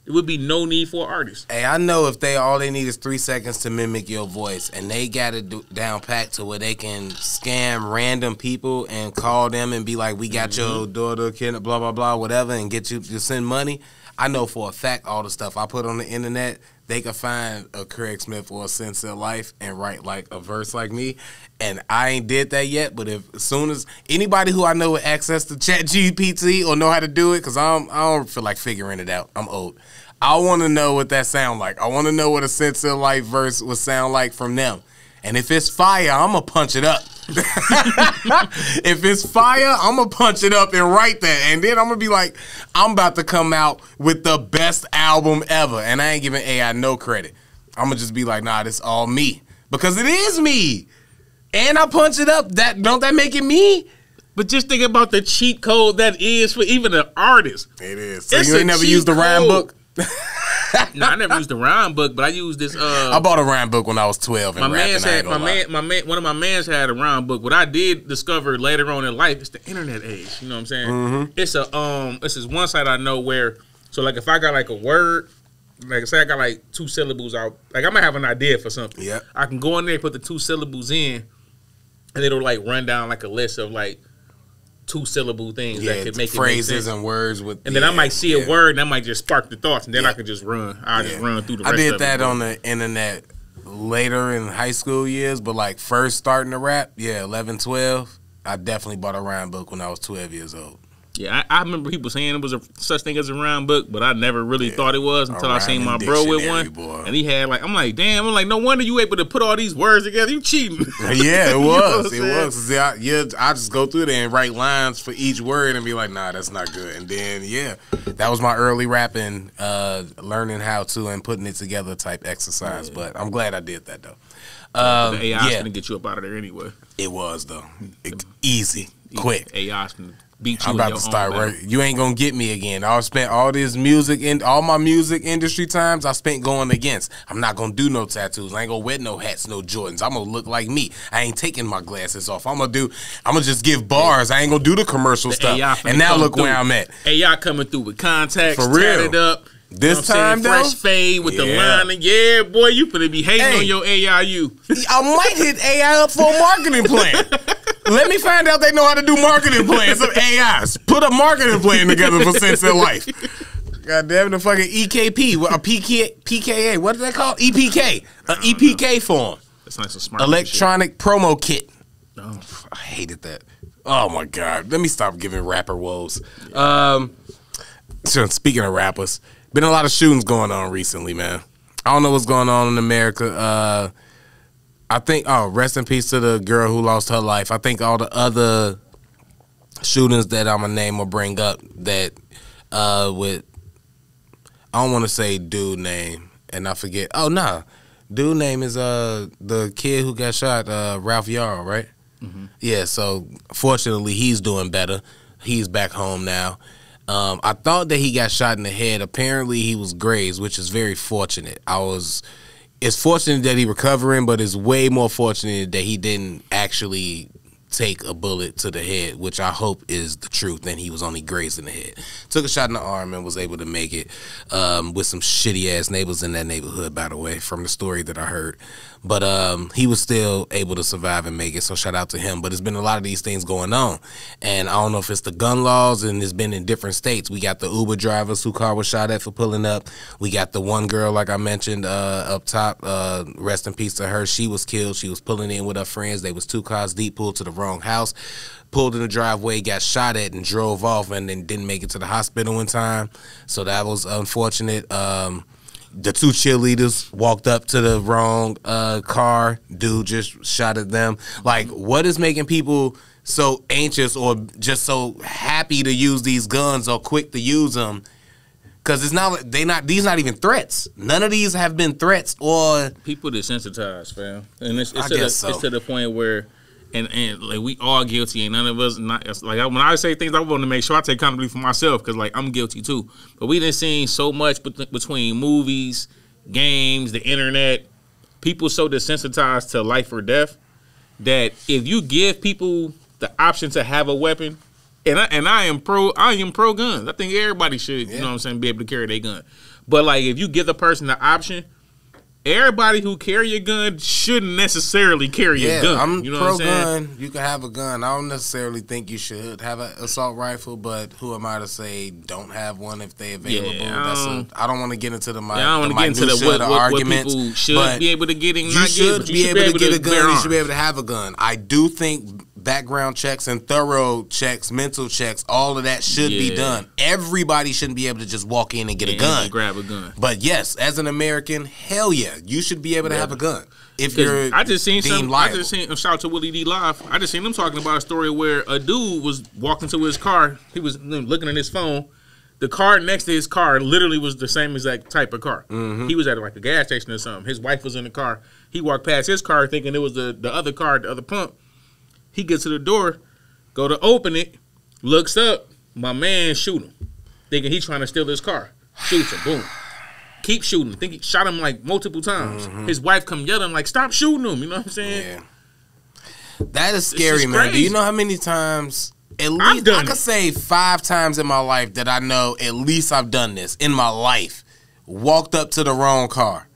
It would be no need for artists. Hey, I know if all they need is 3 seconds to mimic your voice, and they got it down packed to where they can scam random people and call them and be like, we got your daughter, kid, blah, blah, blah, whatever, and get you to send money. I know for a fact all the stuff I put on the internet, they could find a Craig Smith or a Sense of Life and write like a verse like me. And I ain't did that yet, but as soon as anybody who I know with access to ChatGPT or know how to do it, because I don't feel like figuring it out. I'm old. I want to know what that sound like. I want to know what a Sense of Life verse would sound like from them. And if it's fire, I'm going to punch it up. If it's fire, I'm going to punch it up and write that. And then I'm going to be like, I'm about to come out with the best album ever. And I ain't giving AI no credit. I'm going to just be like, nah, this all me. Because it is me. And I punch it up. Don't that make it me? But just think about the cheat code that is for even an artist. It is. So you ain't never used the rhyme book? No, I never used the rhyme book, but I used this. I bought a rhyme book when I was 12. One of my mans had a rhyme book. What I did discover later on in life, it's the internet age. You know what I'm saying? It's this is one site I know where. So like if I got like a word, like say I got like 2 syllables out, like I might have an idea for something. Yeah, I can go in there and put the 2 syllables in, and it'll like run down like a list of like 2-syllable things that could make phrases it make sense. And words with. And then I might see a word and I might just spark the thoughts, and then I could just run. Just run through the rest of it. I did that on the internet later in high school years, but like first starting to rap, 11, 12, I definitely bought a rhyme book when I was 12 years old. Yeah, I remember people saying it was a such thing as a rhyme book, but I never really thought it was until I seen my bro with one. Boy. And he had like, I'm like, damn, no wonder you able to put all these words together. You cheating. Yeah, it was. It was. I just go through there and write lines for each word and be like, nah, that's not good. And then, that was my early rapping, learning how to and putting it together type exercise. Yeah. But I'm glad I did that, though. The AI's going to get you up out of there anyway. It was, though. Easy, quick. AI's going to beat you. I'm about to start working. You ain't gonna get me again. I spent all this music and all my music industry times I spent going against. I'm not gonna do no tattoos. I ain't gonna wear no hats, no Jordans. I'm gonna look like me. I ain't taking my glasses off. I'm gonna just give bars. I ain't gonna do the commercial stuff. And now look where I'm at. AI coming through with contacts, for real. tatted up. This time, though, fresh fade with the line. And boy, you finna be hating on your AIU. I might hit AI up for a marketing plan. Let me find out they know how to do marketing plans of AIs. Put a marketing plan together for Sense of Life. God damn it, the fucking EKP, a PKA, what is that called? EPK, an EPK form. That's nice and smart. Electronic promo kit. Oh. I hated that. Oh my God, let me stop giving rapper woes. So speaking of rappers, been a lot of shootings going on recently, man. I don't know what's going on in America. I think, rest in peace to the girl who lost her life. I think all the other shootings that I'm going to name or bring up that I don't want to say dude name and I forget. Oh nah, dude name is the kid who got shot, Ralph Yarl, right? Mm-hmm. Yeah. So fortunately, he's doing better. He's back home now. I thought that he got shot in the head. Apparently, he was grazed, which is very fortunate. It's fortunate that he recovering, but it's way more fortunate that he didn't actually take a bullet to the head, which I hope is the truth, and he was only grazed in the head. Took a shot in the arm and was able to make it with some shitty-ass neighbors in that neighborhood, by the way, from the story that I heard. But he was still able to survive and make it, so shout out to him. But there's been a lot of these things going on, and I don't know if it's the gun laws, and it's been in different states. We got the Uber drivers who car was shot at for pulling up. We got the one girl, like I mentioned up top, rest in peace to her. She was killed. She was pulling in with her friends. They was 2 cars deep, pulled to the wrong house, pulled in the driveway, got shot at, and drove off, and then didn't make it to the hospital in time. So that was unfortunate. The 2 cheerleaders walked up to the wrong car. Dude just shot at them. Like, what is making people so anxious or just so happy to use these guns or quick to use them? Because these not even threats. None of these have been threats or people desensitized, fam. And it's to the point where. And like we all guilty, and none of us not like when I say things, I want to make sure I take accountability for myself because like I'm guilty too. But we done seen so much between movies, games, the internet. People so desensitized to life or death that if you give people the option to have a weapon, and I am pro guns. I think everybody should, you know what I'm saying, be able to carry their gun. But like if you give the person the option. Everybody who carry a gun shouldn't necessarily carry a gun. I'm pro gun. You can have a gun. I don't necessarily think you should have an assault rifle, but who am I to say don't have one if they available? Yeah, I don't want to get into the I don't want to get into the arguments. What people should be able to get and not get. But you should be able to get a gun. You should be able to have a gun. I do think background checks and thorough checks, mental checks, all of that should be done. Everybody shouldn't be able to just walk in and get a gun. Grab a gun. But yes, as an American, hell yeah, you should be able to have a gun. If you're I just seen shout out to Willie D Live. I just seen them talking about a story where a dude was walking to his car. He was looking at his phone. The car next to his car literally was the same exact type of car. Mm-hmm. He was at like a gas station or something. His wife was in the car. He walked past his car thinking it was the other car, the other pump. He gets to the door, go to open it, looks up, my man shoot him. Thinking he's trying to steal his car. Shoots him, boom. Keep shooting. Think he shot him like multiple times. Mm-hmm. His wife come yelling like, stop shooting him. You know what I'm saying? Yeah. That is scary, man. Do you know how many times, at least I could say 5 times in my life that I know at least I've done this in my life. Walked up to the wrong car.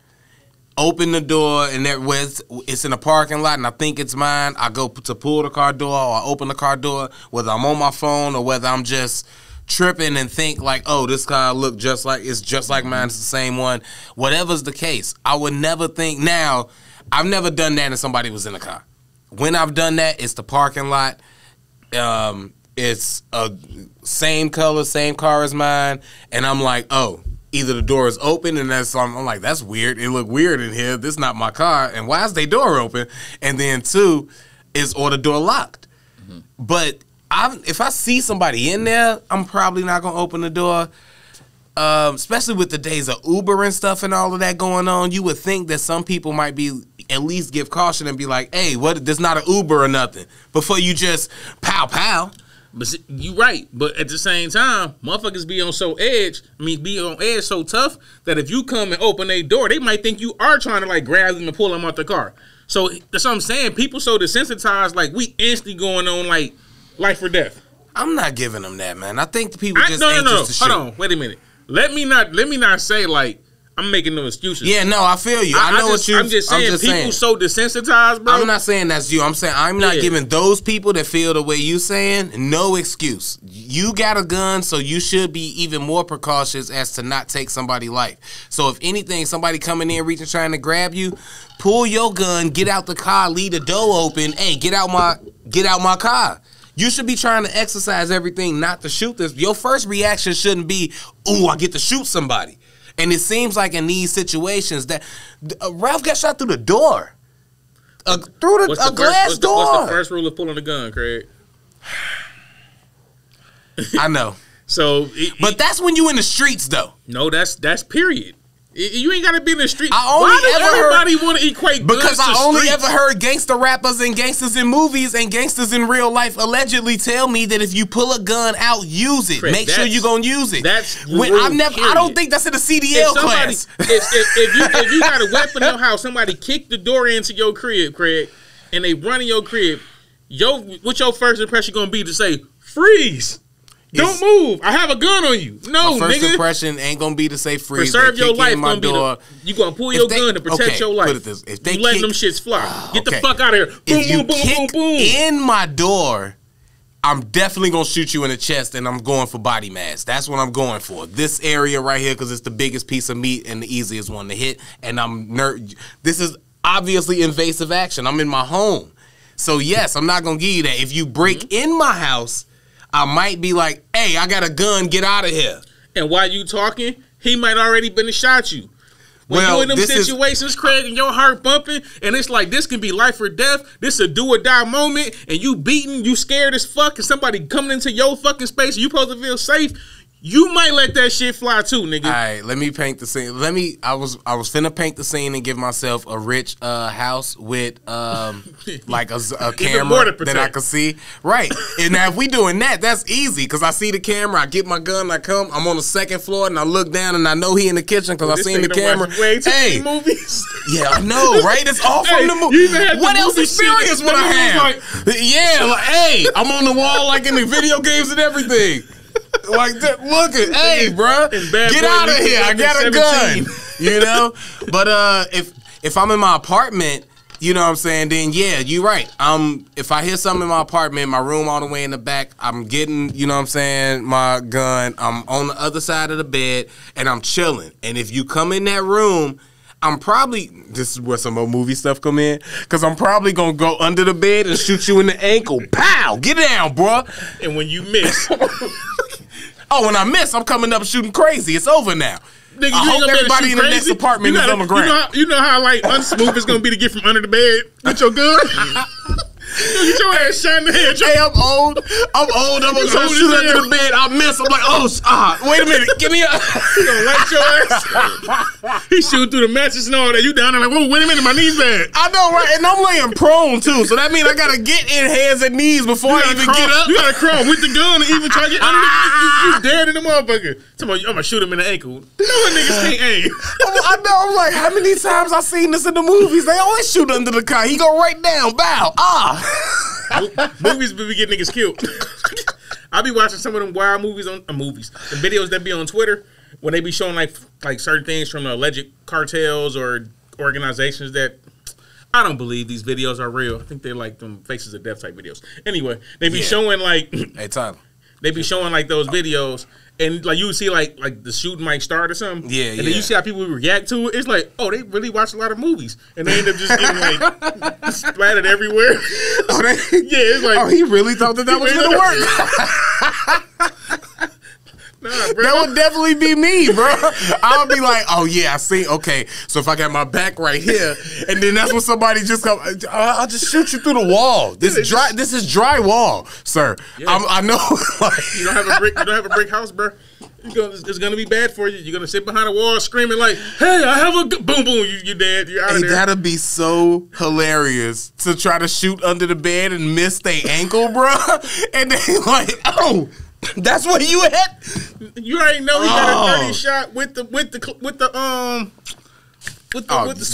Open the door, and it's in a parking lot, and I think it's mine. I go to pull the car door, or I open the car door, whether I'm on my phone or whether I'm just tripping and think like, oh, this car look just like mine. It's the same one. Whatever's the case, I would never think. Now, I've never done that and somebody was in the car. When I've done that, it's the parking lot. It's a same color, same car as mine, and I'm like, oh. Either the door is open and I'm like, that's weird. It look weird in here. This is not my car. And why is their door open? And then 2 is or the door locked. Mm-hmm. But if I see somebody in there, I'm probably not going to open the door. Especially with the days of Uber and stuff and all of that going on, you would think that some people might be at least give caution and be like, hey, what? There's not an Uber or nothing. Before you just pow. But you right, but at the same time, motherfuckers be on edge so tough that if you come and open their door, they might think you are trying to like grab them and pull them out the car. So that's what I'm saying. People so desensitized, like we instantly going on like life or death. I'm not giving them that, man. I think the people just anxious to shoot. Hold on, wait a minute. Let me not say like I'm making no excuses. Yeah, no, I feel you. I know what you. I'm just saying people so desensitized, bro. I'm not saying that's you. I'm saying I'm not giving those people that feel the way you saying no excuse. You got a gun, so you should be even more precautious as to not take somebody's life. So if anything, somebody coming in reaching trying to grab you, pull your gun, get out the car, leave the door open. Hey, get out my car. You should be trying to exercise everything not to shoot this. Your first reaction shouldn't be, ooh, I get to shoot somebody. And it seems like in these situations that Ralph got shot through the door. Through a glass door. What's the first rule of pulling a gun, Craig? I know. So, but that's when you in the streets, though. No, that's period. You ain't gotta be in the street. Why does everybody want to equate guns because I to only streets? ever heard gangster rappers and gangsters in movies and gangsters in real life allegedly tell me that if you pull a gun out, use it. Make sure you gonna use it. That's when I don't think that's in the CDL class. If you got a weapon in your house, somebody kicked the door into your crib, Craig, and they run in your crib. What's your first impression gonna be to say freeze? Don't move. I have a gun on you. No, my first nigga. impression ain't gonna be to say freeze. Preserve your life. Gonna be you gonna pull your gun to protect your life. Put it this: if they letting them shits fly, get the fuck out of here. Boom, boom, boom, boom, boom. In my door, I'm definitely gonna shoot you in the chest, and I'm going for body mass. That's what I'm going for. This area right here, because it's the biggest piece of meat and the easiest one to hit. And this is obviously invasive action. I'm in my home, so yes, I'm not gonna give you that. If you break in my house, I might be like, hey, I got a gun, get out of here. And while you talking, he might already been to shot you. When you in them situations, Craig, and your heart bumping, and it's like, this can be life or death, this a do or die moment, and you beaten, you scared as fuck, and somebody coming into your fucking space, and you supposed to feel safe, you might let that shit fly too, nigga. All right, let me paint the scene. I was finna paint the scene and give myself a rich house with like a camera that I could see. Right. And now if we doing that, that's easy because I see the camera, I get my gun, I come, I'm on the second floor and I look down and I know he in the kitchen because I seen the camera. Hey, movies. Yeah, I know, right? It's all from the movie. What else experience would I have? Hey, I'm on the wall like in the video games and everything. Like that, look at, hey, bro, get out of here! I got a gun, you know. But if I'm in my apartment, you know what I'm saying, then yeah, you're right. If I hear something in my apartment, my room all the way in the back, I'm getting, you know what I'm saying, my gun. I'm on the other side of the bed and I'm chilling. And if you come in that room, this is where some more movie stuff come in, because I'm probably going to go under the bed and shoot you in the ankle. Pow! Get down, bro. And when you miss. When I miss, I'm coming up shooting crazy. It's over now. Nigga, I hope everybody in the next apartment is on the ground. You know how like unsmooth it's going to be to get from under the bed with your gun? Get your ass shot in the head. Hey, I'm old. I'm gonna shoot under the bed. I miss. I'm like, wait a minute. Give me a. He gonna light your ass. He shooting through the mattress and all that. You down there like, whoa, wait a minute, my knees bad. I know, right? And I'm laying prone too, so that means I gotta get in hands and knees before I even get up. You gotta crawl with the gun and even try to get under you dead in the motherfucker. I'm gonna shoot him in the ankle. No niggas can't aim. I know. I'm like, how many times I seen this in the movies? They always shoot under the car. He go right down. Bow. Movies be getting niggas killed. I be watching some of them wild movies the videos that be on Twitter when they be showing like certain things from the alleged cartels or organizations that I don't believe these videos are real. I think they're like them Faces of Death type videos. Anyway, they be showing like hey Tyler. They be showing like those videos and like you see like the shooting might start or something. Yeah, and then you see how people react to it. It's like, oh, they really watch a lot of movies. And they end up just getting like splattered everywhere. It's like, he really thought that was gonna work. Nah, bro. That would definitely be me, bro. I would be like, oh yeah, I see. Okay, so if I got my back right here, and then that's when somebody just come, I'll just shoot you through the wall. This is drywall, sir. Yeah. I know. Like, you don't have a brick house, bro. It's gonna be bad for you. You're gonna sit behind a wall screaming like, "Hey, I have a boom boom." You're dead. You're out of there. That'd be so hilarious to try to shoot under the bed and miss their ankle, bro. And they like, oh. That's what you at? You already know he got a 30 shot with the switch.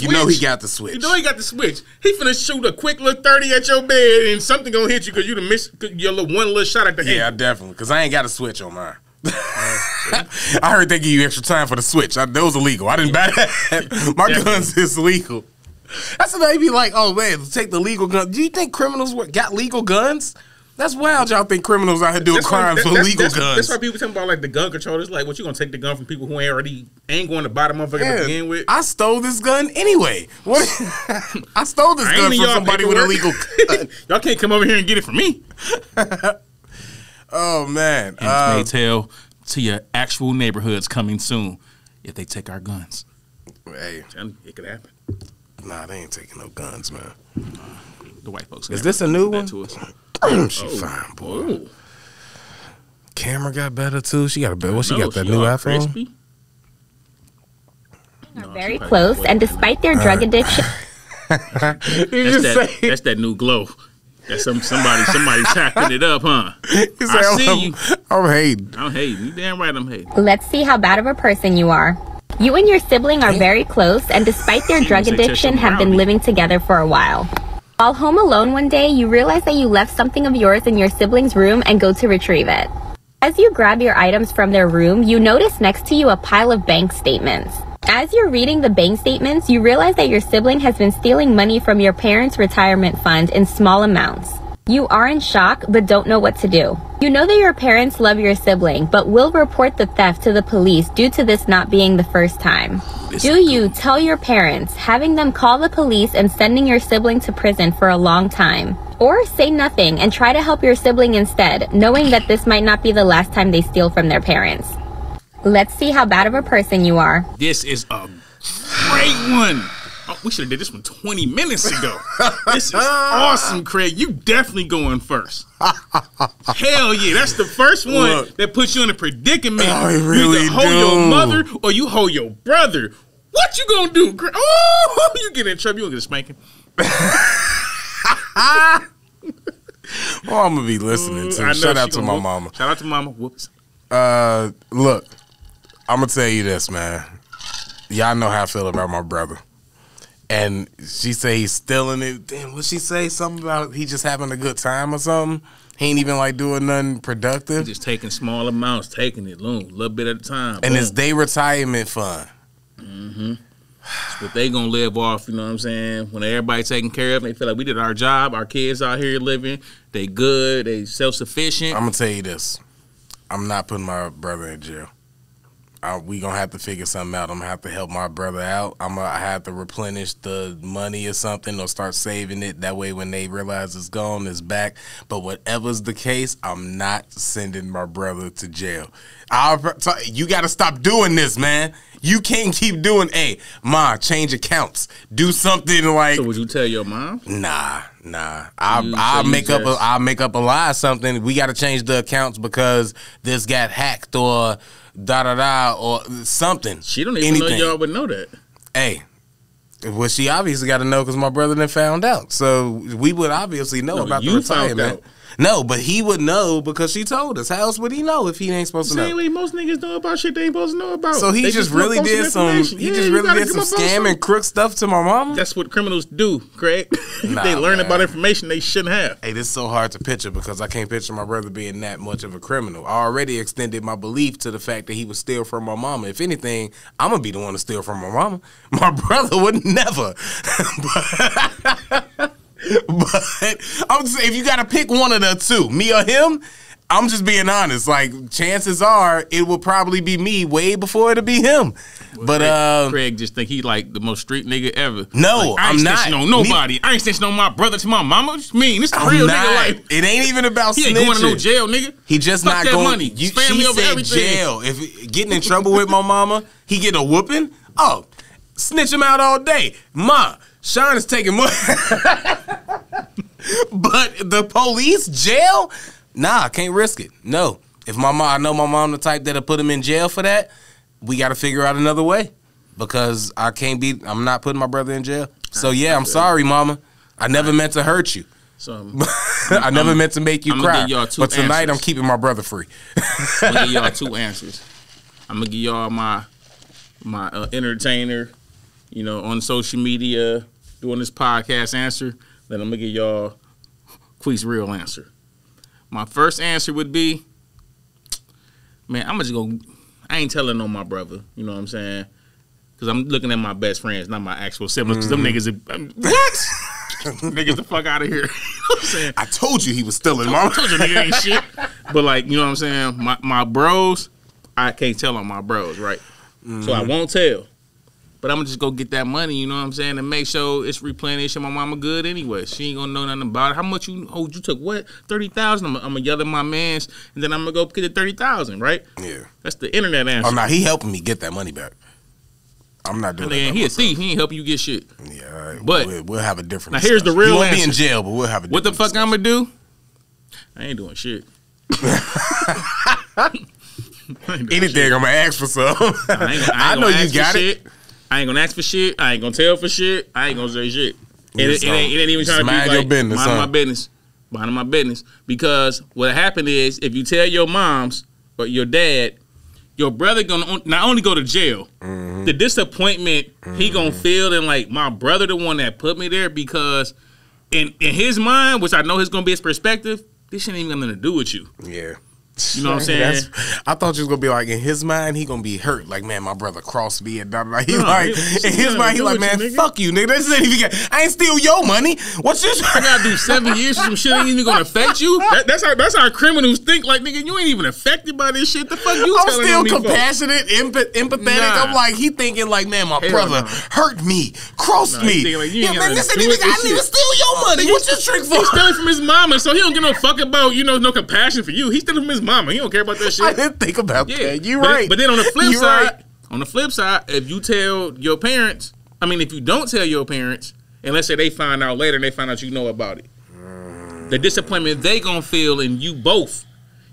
You know he got the switch. You know he got the switch. He finna shoot a quick little 30 at your bed and something gonna hit you because you done missed your one little shot at the end. Yeah, definitely. Because I ain't got a switch on mine. I heard they give you extra time for the switch. That was illegal. I didn't buy that. My guns is legal. That's what they be like, oh man, take the legal gun. Do you think criminals got legal guns? That's wild. Y'all think criminals out here doing crimes for legal guns. That's why people talking about like the gun control. It's like, what you gonna take the gun from people who ain't going to buy the motherfucker to begin with? I stole this gun anyway. What? I stole this gun from somebody with a legal gun. Y'all can't come over here and get it from me. Oh man. And may tell to your actual neighborhoods coming soon if they take our guns. Hey, it could happen. Nah, they ain't taking no guns, man. The white folks. Is this a new one? To us. She fine, boy. Ooh. Camera got better too. She got a better. What she got? That new iPhone. Crispy? Are very close, and despite their drug addiction, that's that new glow. That's somebody tapping it up, huh? I see you. I'm hating. You damn right I'm hating. Let's see how bad of a person you are. You and your sibling are very close, and despite their drug addiction, have been living together for a while. While home alone one day, you realize that you left something of yours in your sibling's room and go to retrieve it. As you grab your items from their room, you notice next to you a pile of bank statements. As you're reading the bank statements, you realize that your sibling has been stealing money from your parents' retirement fund in small amounts. You are in shock, but don't know what to do. You know that your parents love your sibling, but will report the theft to the police due to this not being the first time. Do you tell your parents, having them call the police and sending your sibling to prison for a long time? Or say nothing and try to help your sibling instead, knowing that this might not be the last time they steal from their parents? Let's see how bad of a person you are. This is a great one. Oh, we should have did this one 20 minutes ago. This is awesome, Craig. You definitely going first. Hell yeah, that's the first one that puts you in a predicament. I really you either hold your mother or you hold your brother. What you gonna do, Craig? Oh, you get in trouble. You gonna get a spanking. Well, I'm gonna be listening to. Shout out to my mama. Shout out to mama. Whoops. Look, I'm gonna tell you this, man. Y'all know how I feel about my brother. And she say he's stealing it. Damn, what'd she say? Something about he just having a good time or something? He ain't even like doing nothing productive. He just taking small amounts, taking it, a little bit at a time. And it's their retirement fund. Mm-hmm. That's what they gonna live off, you know what I'm saying? When everybody taken care of, they feel like we did our job, our kids out here living, they good, they self-sufficient. I'm gonna tell you this. I'm not putting my brother in jail. We gonna have to figure something out. I'm gonna have to help my brother out. I'm gonna have to replenish the money or something, or start saving it. That way, when they realize it's gone, it's back. But whatever's the case, I'm not sending my brother to jail. You got to stop doing this, man. You can't keep doing. Hey, Ma, change accounts. Do something like. So would you tell your mom? Nah. I'll make up a lie or something. We got to change the accounts because this got hacked or or something. She don't even know y'all would know that. Hey, well, she obviously got to know because my brother done found out. So we would obviously know about the retirement. No, but he would know because she told us. How else would he know if he ain't supposed to know? Same way most niggas know about shit they ain't supposed to know about. So he just really did some. He just really did some scam and crook stuff to my mama. That's what criminals do, Craig. They learn about information they shouldn't have. Hey, this is so hard to picture because I can't picture my brother being that much of a criminal. I already extended my belief to the fact that he would steal from my mama. If anything, I'm gonna be the one to steal from my mama. My brother would never. But I'm just, if you got to pick one of the two, me or him, I'm just being honest. Like, chances are it will probably be me way before it'll be him. Well, but Craig just think he like the most street nigga ever. No, like, I'm not. On nobody. I ain't snitching on my brother to my mama. What you mean? This the real nigga life. It ain't even about snitching. He ain't going to no jail, nigga. He just Fuck not going. Money. She said jail. If getting in trouble with my mama, he get a whooping. Oh, snitch him out all day, Ma. Sean is taking money. But the police, jail? Nah, can't risk it. No. If I know my mom the type that'll put him in jail for that, we got to figure out another way. Because I'm not putting my brother in jail. So yeah, I'm sorry, mama. I never meant to hurt you. So I never meant to make you cry. But tonight answers. I'm keeping my brother free. I'm going to give y'all two answers. I'm going to give y'all my entertainer, on social media, doing this podcast answer. Then I'm going to give y'all Quee's real answer. My first answer would be, man, I'm just going to, I ain't telling on my brother. You know what I'm saying? Because I'm looking at my best friends, not my actual siblings. Because them niggas what? Niggas the fuck out of here. You know what I'm saying? I told you he was stealing, mom. I told you nigga ain't shit. But like, you know what I'm saying? My bros, I can't tell on my bros, right? So I won't tell. But I'm going to just go get that money, you know what I'm saying, and make sure it's replenished and my mama good anyway. She ain't going to know nothing about it. How much you took what? 30,000? I'm going to yell at my mans, and then I'm going to go get the 30,000, right? Yeah. That's the internet answer. Oh, no, he helping me get that money back. I'm not doing that. He a thief. He ain't helping you get shit. Yeah, all right. But we'll have a different Now, here's the real answer. He won't be in jail, but we'll have a different What the fuck I'm going to do? I ain't doing shit. Anything, I'm gonna ask for some. I know you got it. I ain't gonna ask for shit. I ain't gonna tell for shit. I ain't gonna say shit. It ain't even trying to be like your business, mind my business. Mind my business. Because what happened is, if you tell your moms or your dad, your brother gonna not only go to jail, the disappointment he gonna feel, and like, my brother the one that put me there, because in his mind, which I know is gonna be his perspective, this shit ain't even got nothing to do with you. Yeah. You know what I'm saying? I thought you was gonna be like, in his mind, he gonna be hurt. Like, man, my brother crossed me, and like, he like, in his mind, he like, man, fuck you, nigga. This ain't even. I ain't steal your money. What's this? I gotta do 7 years for some shit ain't even gonna affect you. That's how criminals think. Like, nigga, you ain't even affected by this shit. The fuck you? I'm still compassionate, empathetic. I'm like, he thinking like, man, my brother hurt me, crossed me. Like, yeah, man, this nigga, I didn't even steal your money. What's this trick for? He's stealing from his mama, so he don't give no fuck about, no compassion for you. He's stealing from his mama. He don't care about that shit. I didn't think about that. You're right. But then on the flip side, if you tell your parents, if you don't tell your parents, and let's say they find out later and they find out you know about it, the disappointment they gonna feel, and you both,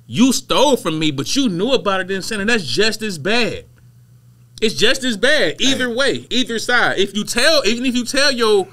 you stole from me, but you knew about it then, and that's just as bad. It's just as bad either way, either side. Even if you tell your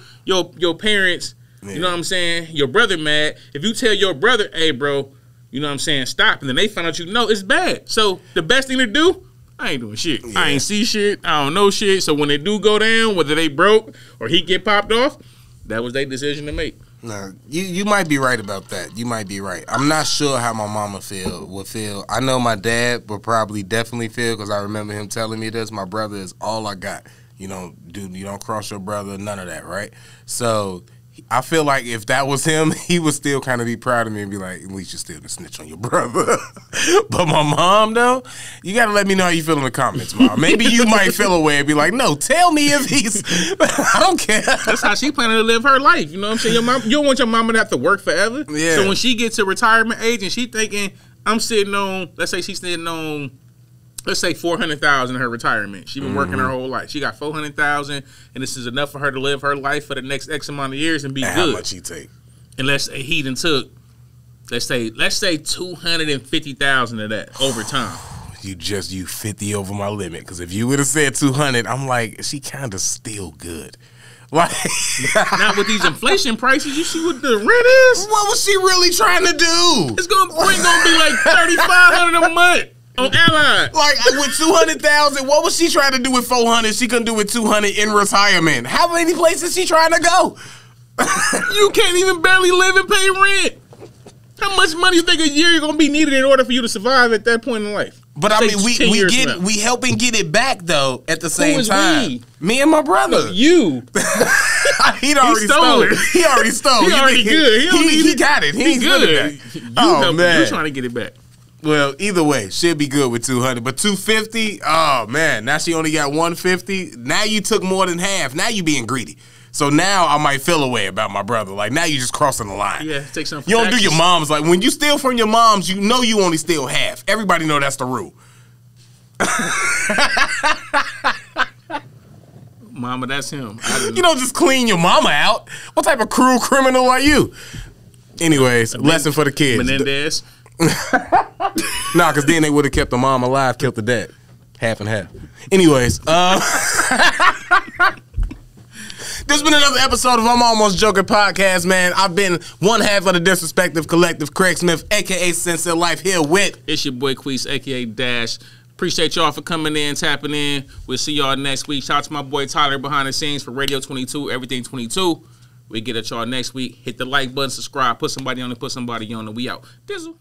parents, you know what I'm saying, your brother mad. If you tell your brother, hey bro, you know what I'm saying, stop, and then they find out it's bad. So the best thing to do, I ain't doing shit. Yeah. I ain't see shit. I don't know shit. So when they do go down, whether they broke or he get popped off, that was their decision to make. No, you might be right about that. You might be right. I'm not sure how my mama would feel. I know my dad would probably definitely feel, because I remember him telling me this. My brother is all I got. You don't cross your brother, none of that, right? So I feel like if that was him, he would still kind of be proud of me and be like, at least you're still the snitch on your brother. But my mom, though, you got to let me know how you feel in the comments, Mom. Maybe you might feel a way and be like, no, tell me if he's, I don't care. That's how she planning to live her life. You know what I'm saying? You don't want your mama to have to work forever. Yeah. So when she gets to retirement age and she thinking, I'm sitting on, let's say she's sitting on, let's say $400,000 in her retirement. She's been working her whole life. She got $400,000, and this is enough for her to live her life for the next X amount of years and be good. How much he take? And let's say he done took, let's say $250,000 of that over time. You 50 over my limit, because if you would have said 200, I'm like, she kind of still good. Like, now with these inflation prices, you see what the rent is? What was she really trying to do? It's gonna be like $3,500 a month. On Allied. Like, with 200,000, what was she trying to do with 400? She couldn't do with 200 in retirement. How many places she trying to go? You can't even barely live and pay rent. How much money you think a year you're gonna be needed in order for you to survive at that point in life? But I mean, we helping get it back though at the same time. Me and my brother. No, you. He already stole it. He already stole. He already good. He got it. He good. Oh man, you trying to get it back. Well, either way, she'll be good with 200. But 250, oh man, now she only got 150. Now you took more than half. Now you being greedy. So now I might feel a way about my brother. Like, now you just crossing the line. Yeah, take some. You don't do your mom's. Like, when you steal from your moms, you know you only steal half. Everybody know that's the rule. Mama, that's him. You don't just clean your mama out. What type of cruel criminal are you? Anyways, lesson for the kids. Menendez. Nah, because then they would have kept the mom alive, killed the dad. Half and half. Anyways, this has been another episode of I'm Almost Joking Podcast, man. I've been one half of the Disrespective Collective, Craig Smith, a.k.a. Sensei Life, here with... It's your boy Queese, a.k.a. Dash. Appreciate y'all for coming in, tapping in. We'll see y'all next week. Shout out to my boy Tyler behind the scenes for Radio 22, Everything 22. We get at y'all next week. Hit the like button, subscribe, put somebody on it, and we out. Dizzle.